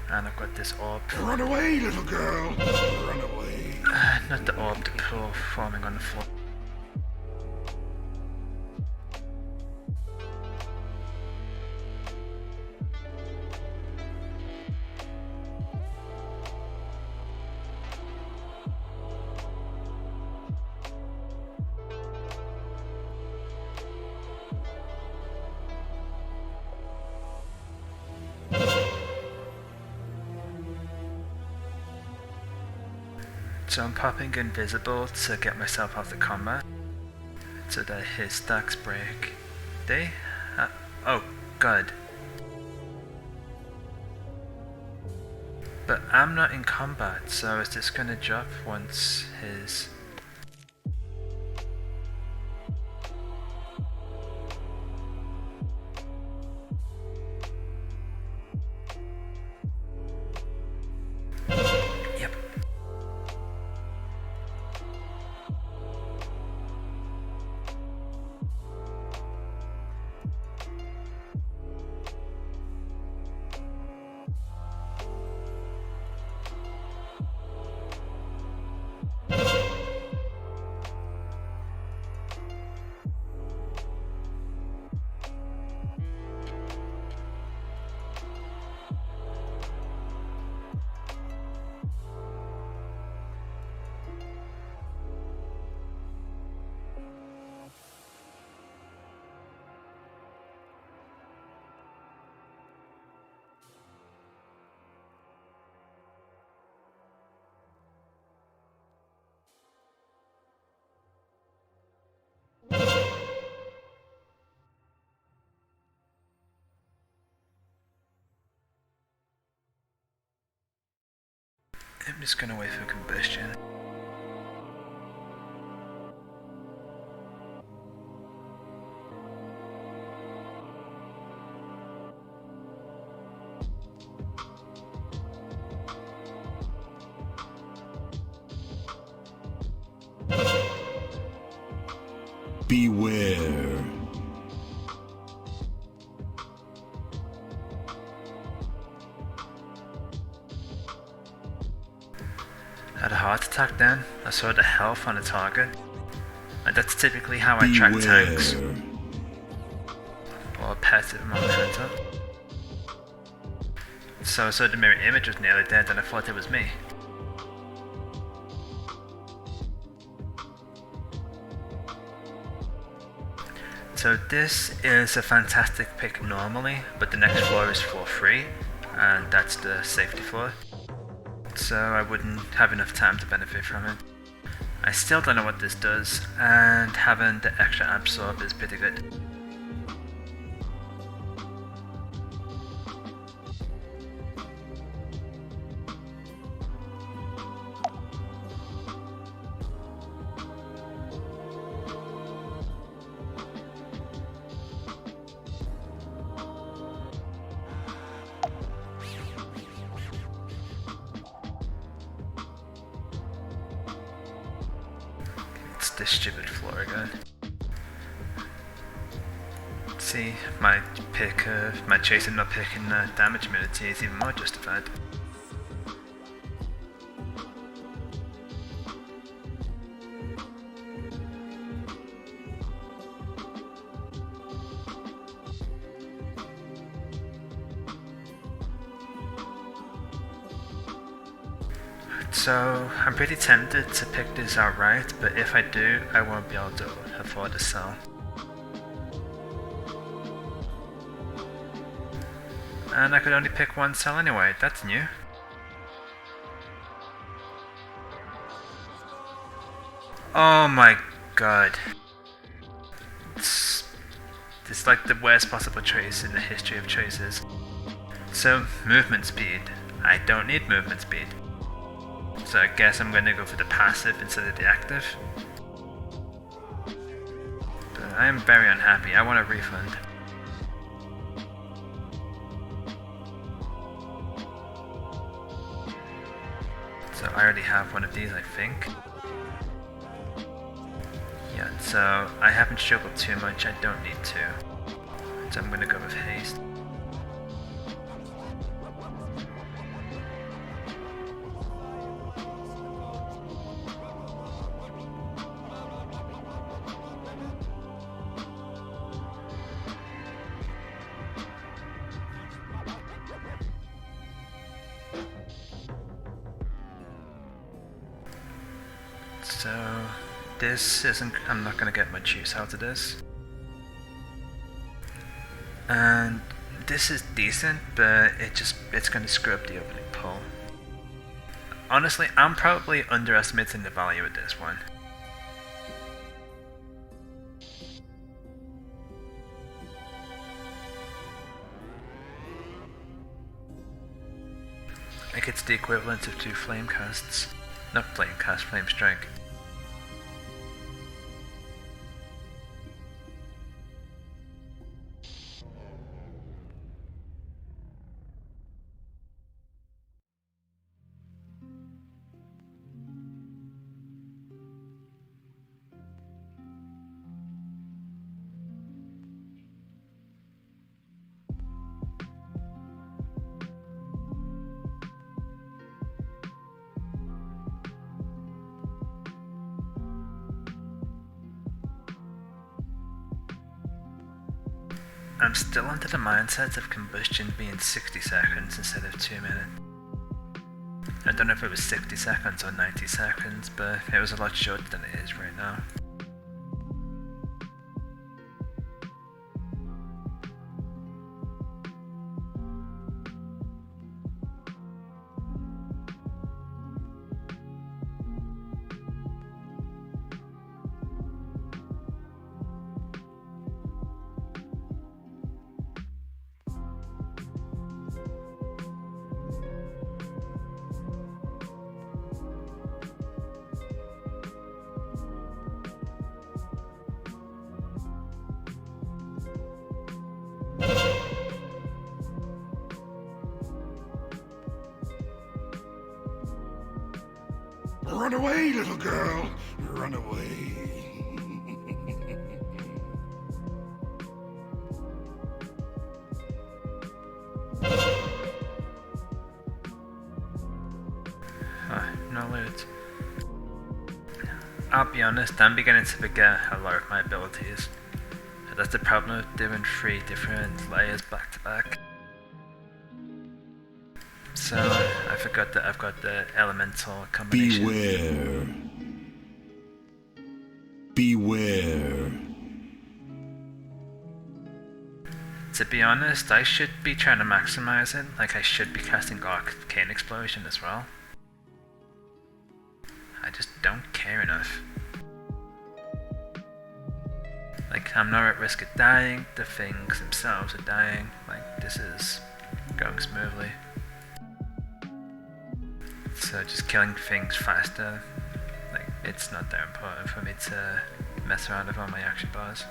And I've got this orb. Run away, little girl! Run away! Not the orb, the pool forming on the floor. So I'm popping invisible to get myself out of combat, so that his stacks break. Oh god. But I'm not in combat, so is this gonna drop once his... Yep. I'm just gonna wait for combustion. Beware. Had a heart attack then. I saw the health on the target. And that's typically how I track tanks. Or passive momentum. So I saw the mirror image was nearly dead and I thought it was me. So this is a fantastic pick normally, but the next floor is floor 3, and that's the safety floor. So I wouldn't have enough time to benefit from it. I still don't know what this does, and having the extra absorb is pretty good. This stupid floor again. See, my chase and not picking damage immunity is even more justified. So, I'm pretty tempted to pick this outright, but if I do, I won't be able to afford to sell. And I could only pick one sell anyway, that's new. Oh my god. It's like the worst possible choice in the history of choices. So, movement speed. I don't need movement speed. So I guess I'm going to go for the passive instead of the active. But I am very unhappy, I want a refund. So I already have one of these, I think. Yeah, so I haven't struggled too much, I don't need to. So I'm going to go with haste. So this isn't, I'm not going to get much use out of this. And this is decent, but it's going to screw up the opening pull. Honestly, I'm probably underestimating the value of this one. Like it's the equivalent of 2 flame casts. Not flame cast, flame strike. I'm still under the mindset of combustion being 60 seconds instead of 2 minutes. I don't know if it was 60 seconds or 90 seconds, but it was a lot shorter than it is right now. Run away, little girl. Run away. No loot. I'll be honest, I'm beginning to forget a lot of my abilities. That's the problem with doing 3 different layers back to back. So I forgot that I've got the elemental combination. Beware. Beware. To be honest, I should be trying to maximize it, like I should be casting Arcane Explosion as well. I just don't care enough. Like, I'm not at risk of dying, the things themselves are dying, like, this is going smoothly. So just killing things faster, like, it's not that important for me to mess around with all my action bars.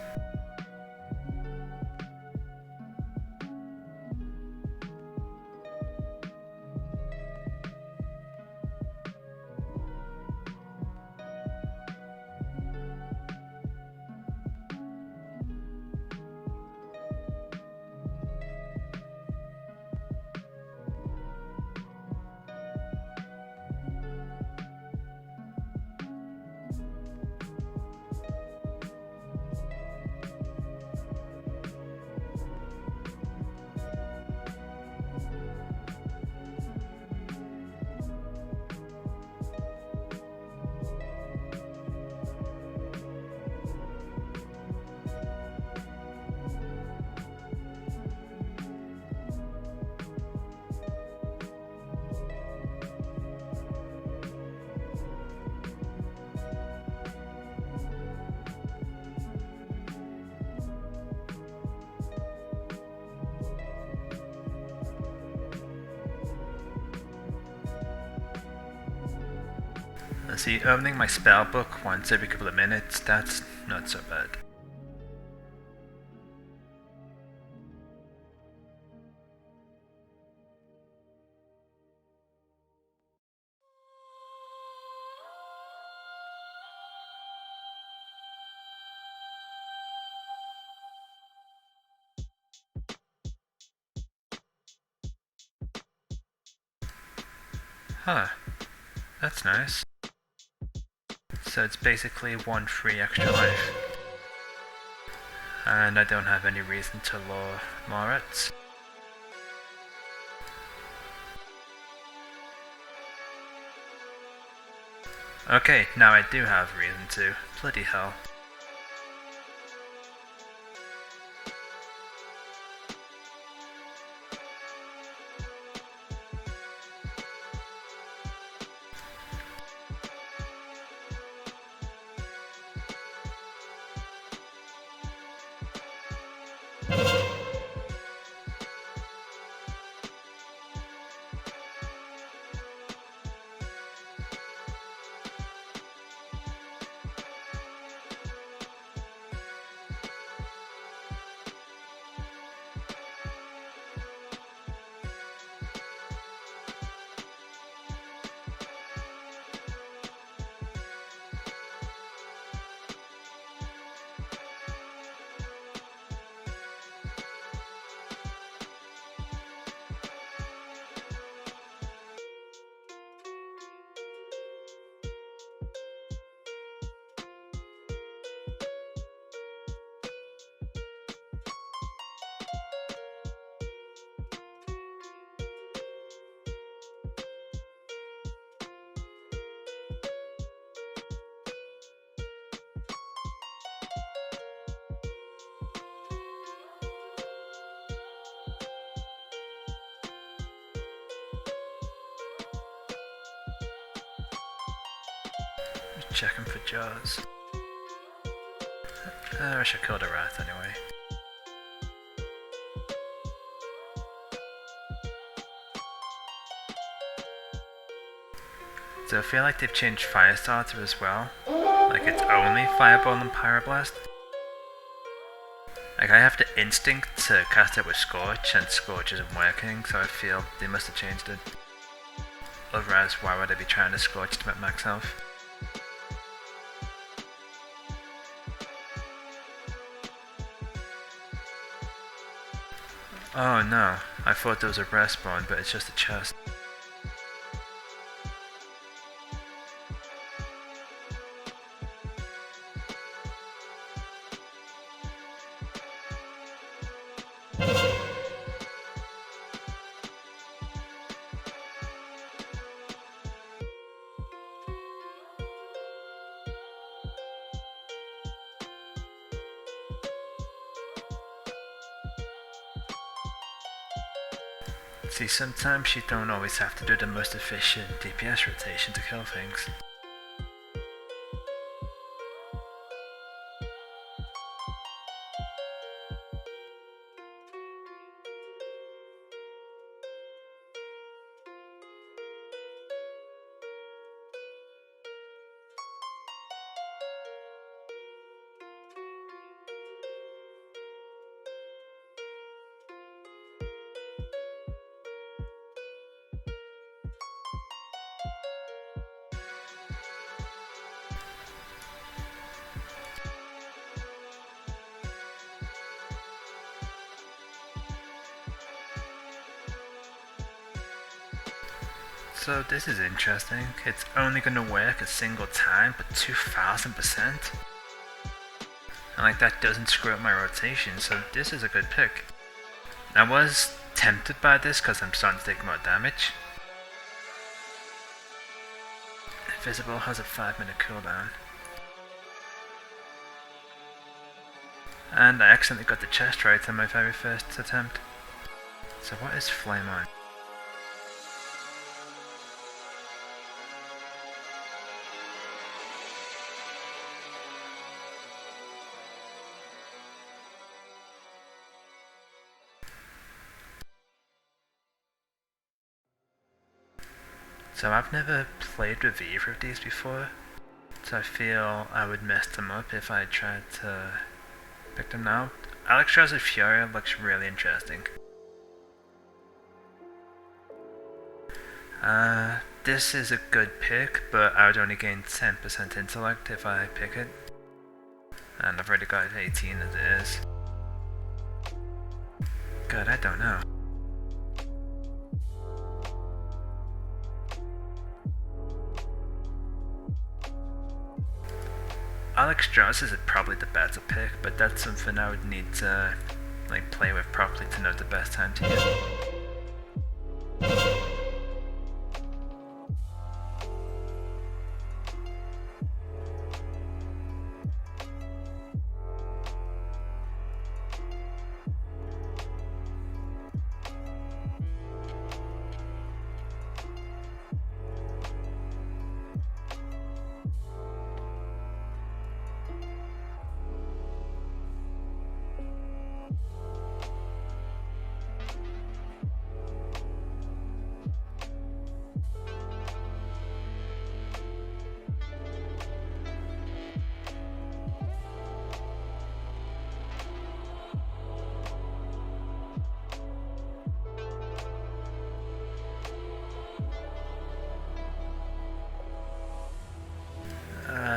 See, opening my spell book once every couple of minutes, that's not so bad. Huh, that's nice. So it's basically 1 free extra life. And I don't have any reason to lure Mort'regar. Okay, now I do have reason to. Bloody hell. checking for jaws. I wish I killed a rat anyway. So I feel like they've changed Firestarter as well. Like it's only Fireball and Pyroblast. Like I have the instinct to cast it with Scorch and Scorch isn't working, so I feel they must have changed it. Otherwise, why would I be trying to Scorch to max health? Oh no, I thought there was a respawn, but it's just a chest. See, sometimes you don't always have to do the most efficient DPS rotation to kill things. So this is interesting. It's only gonna work a single time, but 2000%? And like that doesn't screw up my rotation, so this is a good pick. I was tempted by this because I'm starting to take more damage. Invisible has a 5-minute cooldown. And I accidentally got the chest right on my very first attempt. So what is Flame On? So I've never played with either of these before, so I feel I would mess them up if I tried to pick them now. Alexstrasza Fury looks really interesting. This is a good pick, but I would only gain 10% intellect if I pick it. And I've already got 18 as it is. God, I don't know. Alexstrasza is probably the better pick, but that's something I would need to like play with properly to know the best time to use.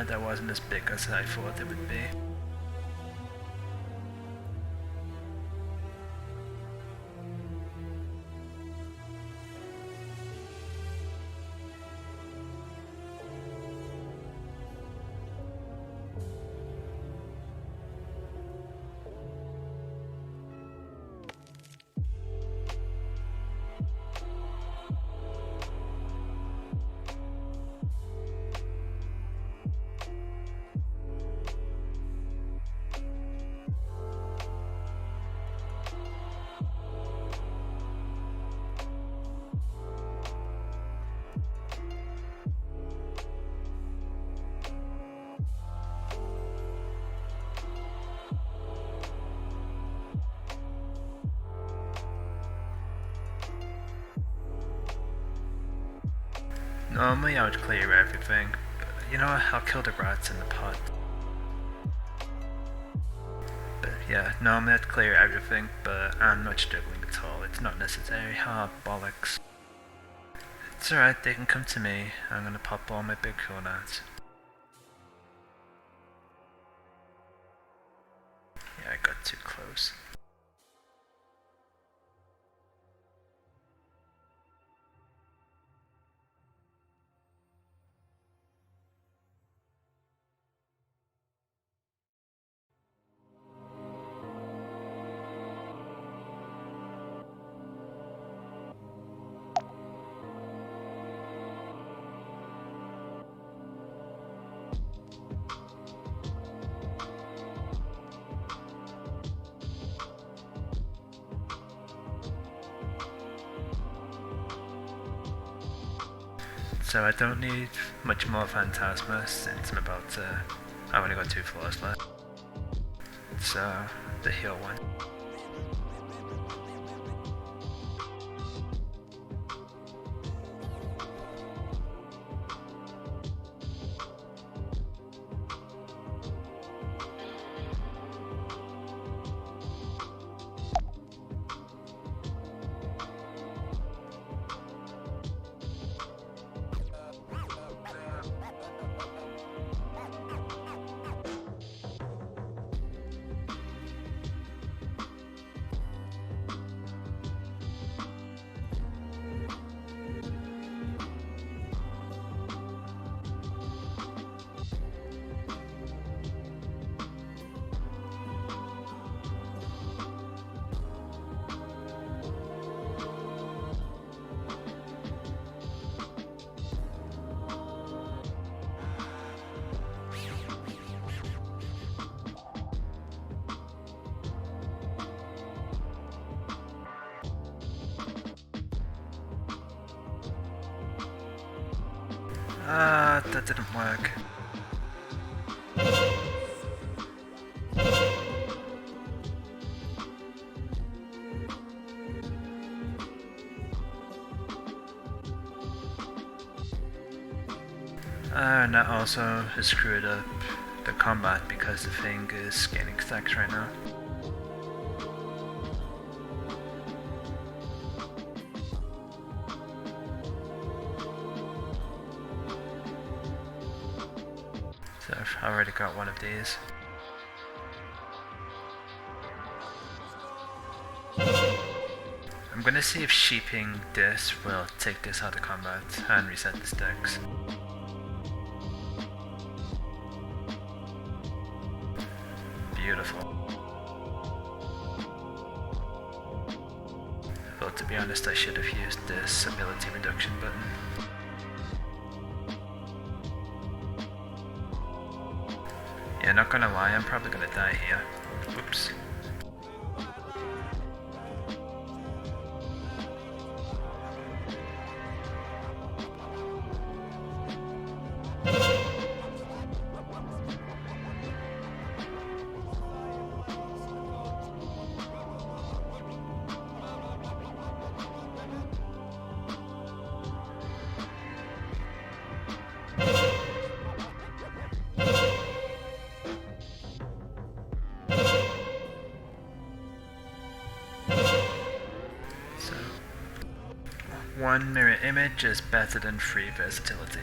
That wasn't as big as I thought it would be. Normally I would clear everything, but you know what, I'll kill the rats in the pot. But yeah, normally I'd clear everything, but I'm not struggling at all, it's not necessary. Ah, bollocks. It's alright, they can come to me. I'm gonna pop all my big cooldowns. Yeah, I got too close. So I don't need much more Phantasma since I've only got 2 floors left. So, the heal one. Ah, that didn't work. And that also has screwed up the combat because the thing is gaining stacks right now. So I've already got one of these. I'm gonna see if sheeping this will take this out of combat and reset the stacks. Beautiful. Well, to be honest, I should have used this ability reduction button. Yeah, not gonna lie, I'm probably gonna die here. Oops. One mirror image is better than 3 versatility.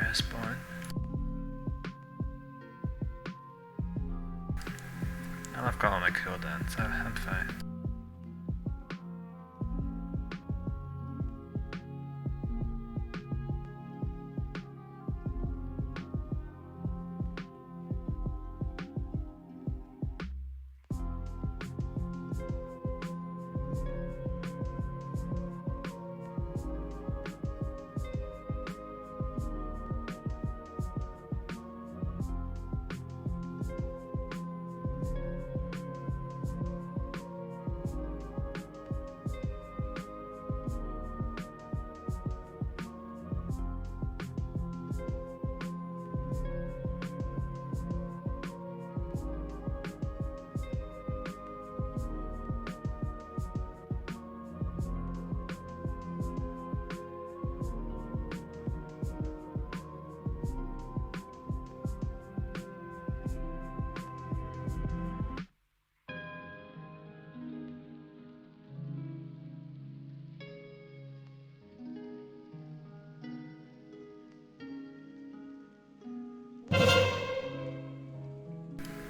respawn. And I've got all my cooldowns, so I'm fine.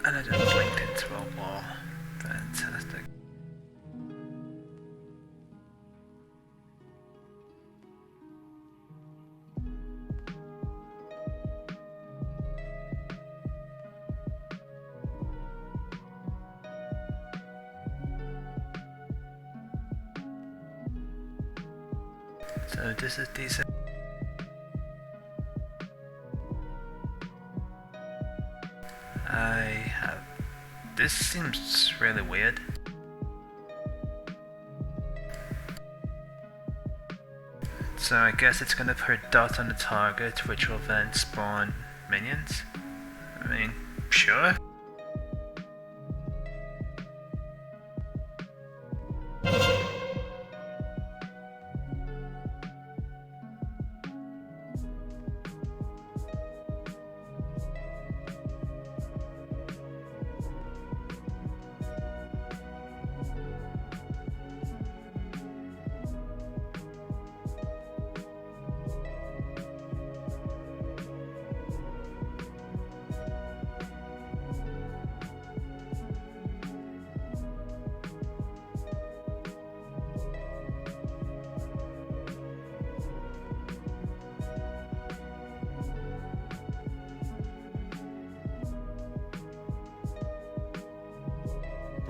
And I just blinked into a wall. Fantastic. So this is decent. This seems really weird. So I guess it's gonna put a dot on the target, which will then spawn minions? I mean, sure.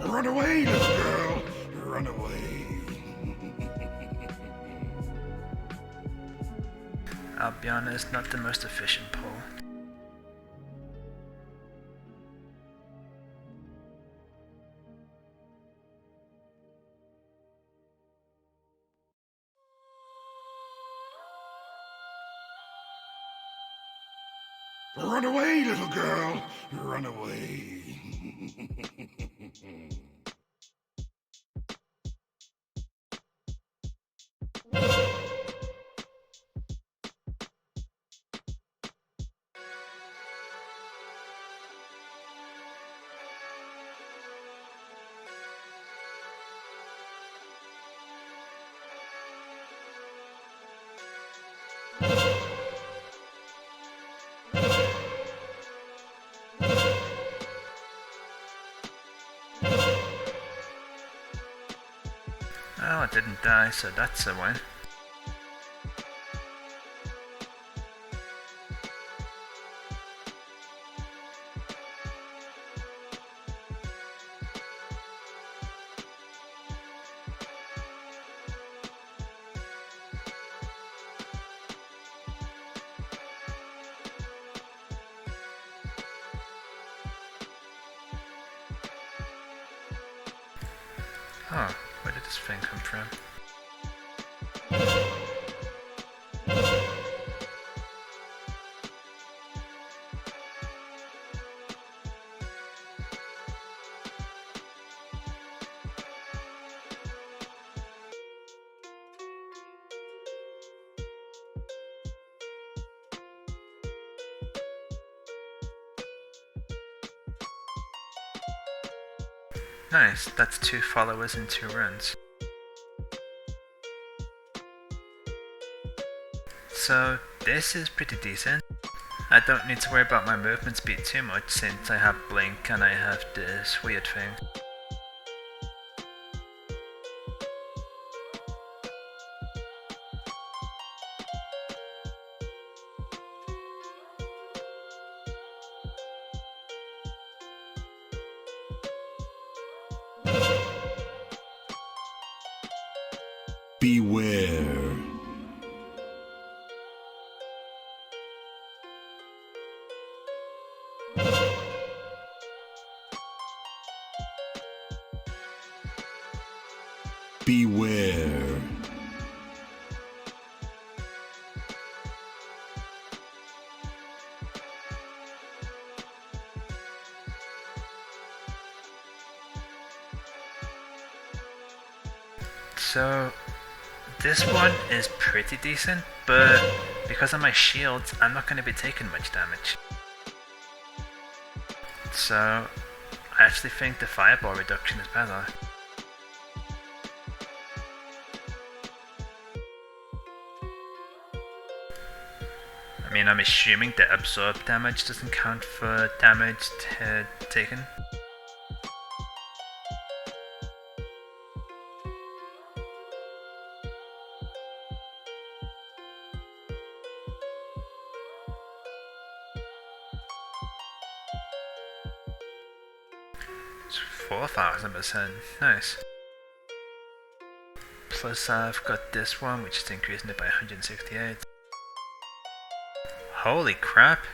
Run away, little girl! Run away! I'll be honest, not the most efficient pull. Run away, little girl! Run away! Oh, it didn't die, so that's a win. Oh, where did this thing come from? Nice, that's 2 followers in 2 runs. So this is pretty decent. I don't need to worry about my movement speed too much since I have blink and I have this weird thing. Beware. Beware. So this one is pretty decent, but because of my shields, I'm not going to be taking much damage. So I actually think the fireball reduction is better. I mean, I'm assuming the absorb damage doesn't count for damage taken. It's 4000%, nice. Plus I've got this one which is increasing it by 168. Holy crap!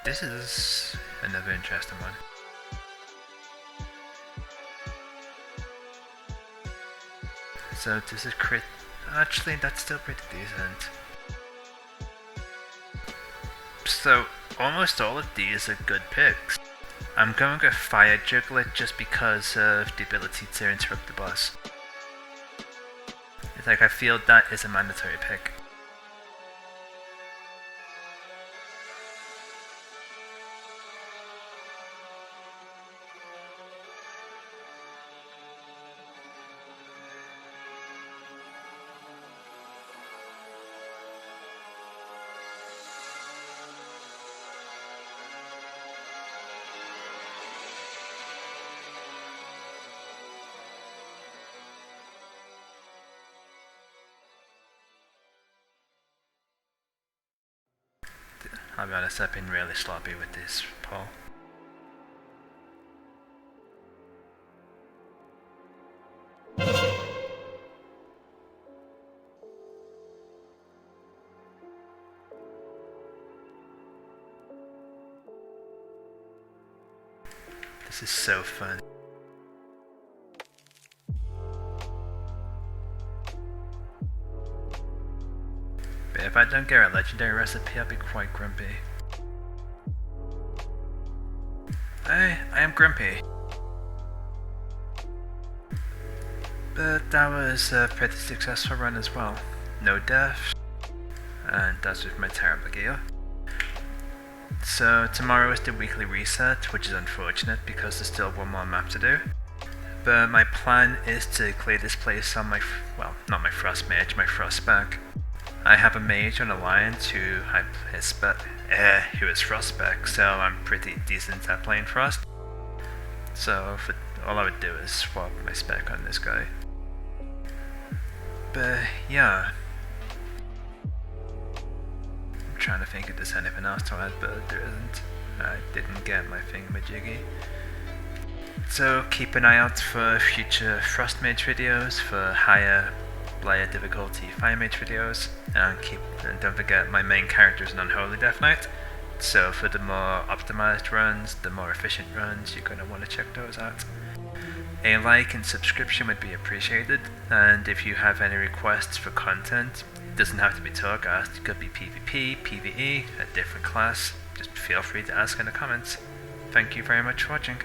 This is another interesting one. So this is crit. Actually, that's still pretty decent. So almost all of these are good picks. I'm going with Fire Juggler just because of the ability to interrupt the boss. It's like I feel that is a mandatory pick. I'll be honest, I've been really sloppy with this pull. This is so fun. But if I don't get a legendary recipe, I'll be quite grumpy. I am grumpy. But that was a pretty successful run as well. No deaths, and that's with my terrible gear. So tomorrow is the weekly reset, which is unfortunate because there's still one more map to do. But my plan is to clear this place on my, well, not my Frost Mage, my Frost spec. I have a Mage on Alliance who is Frost spec, so I'm pretty decent at playing Frost. So all I would do is swap my spec on this guy. But yeah. I'm trying to think if there's anything else to add, but there isn't. I didn't get my thingamajiggy. So keep an eye out for future Frost Mage videos, for higher player difficulty Fire Mage videos, and don't forget my main character is an Unholy Death Knight, so for the more optimized runs, the more efficient runs, you're going to want to check those out. A like and subscription would be appreciated, and if you have any requests for content, it doesn't have to be Torghast, it could be PvP, PvE, a different class, just feel free to ask in the comments. Thank you very much for watching.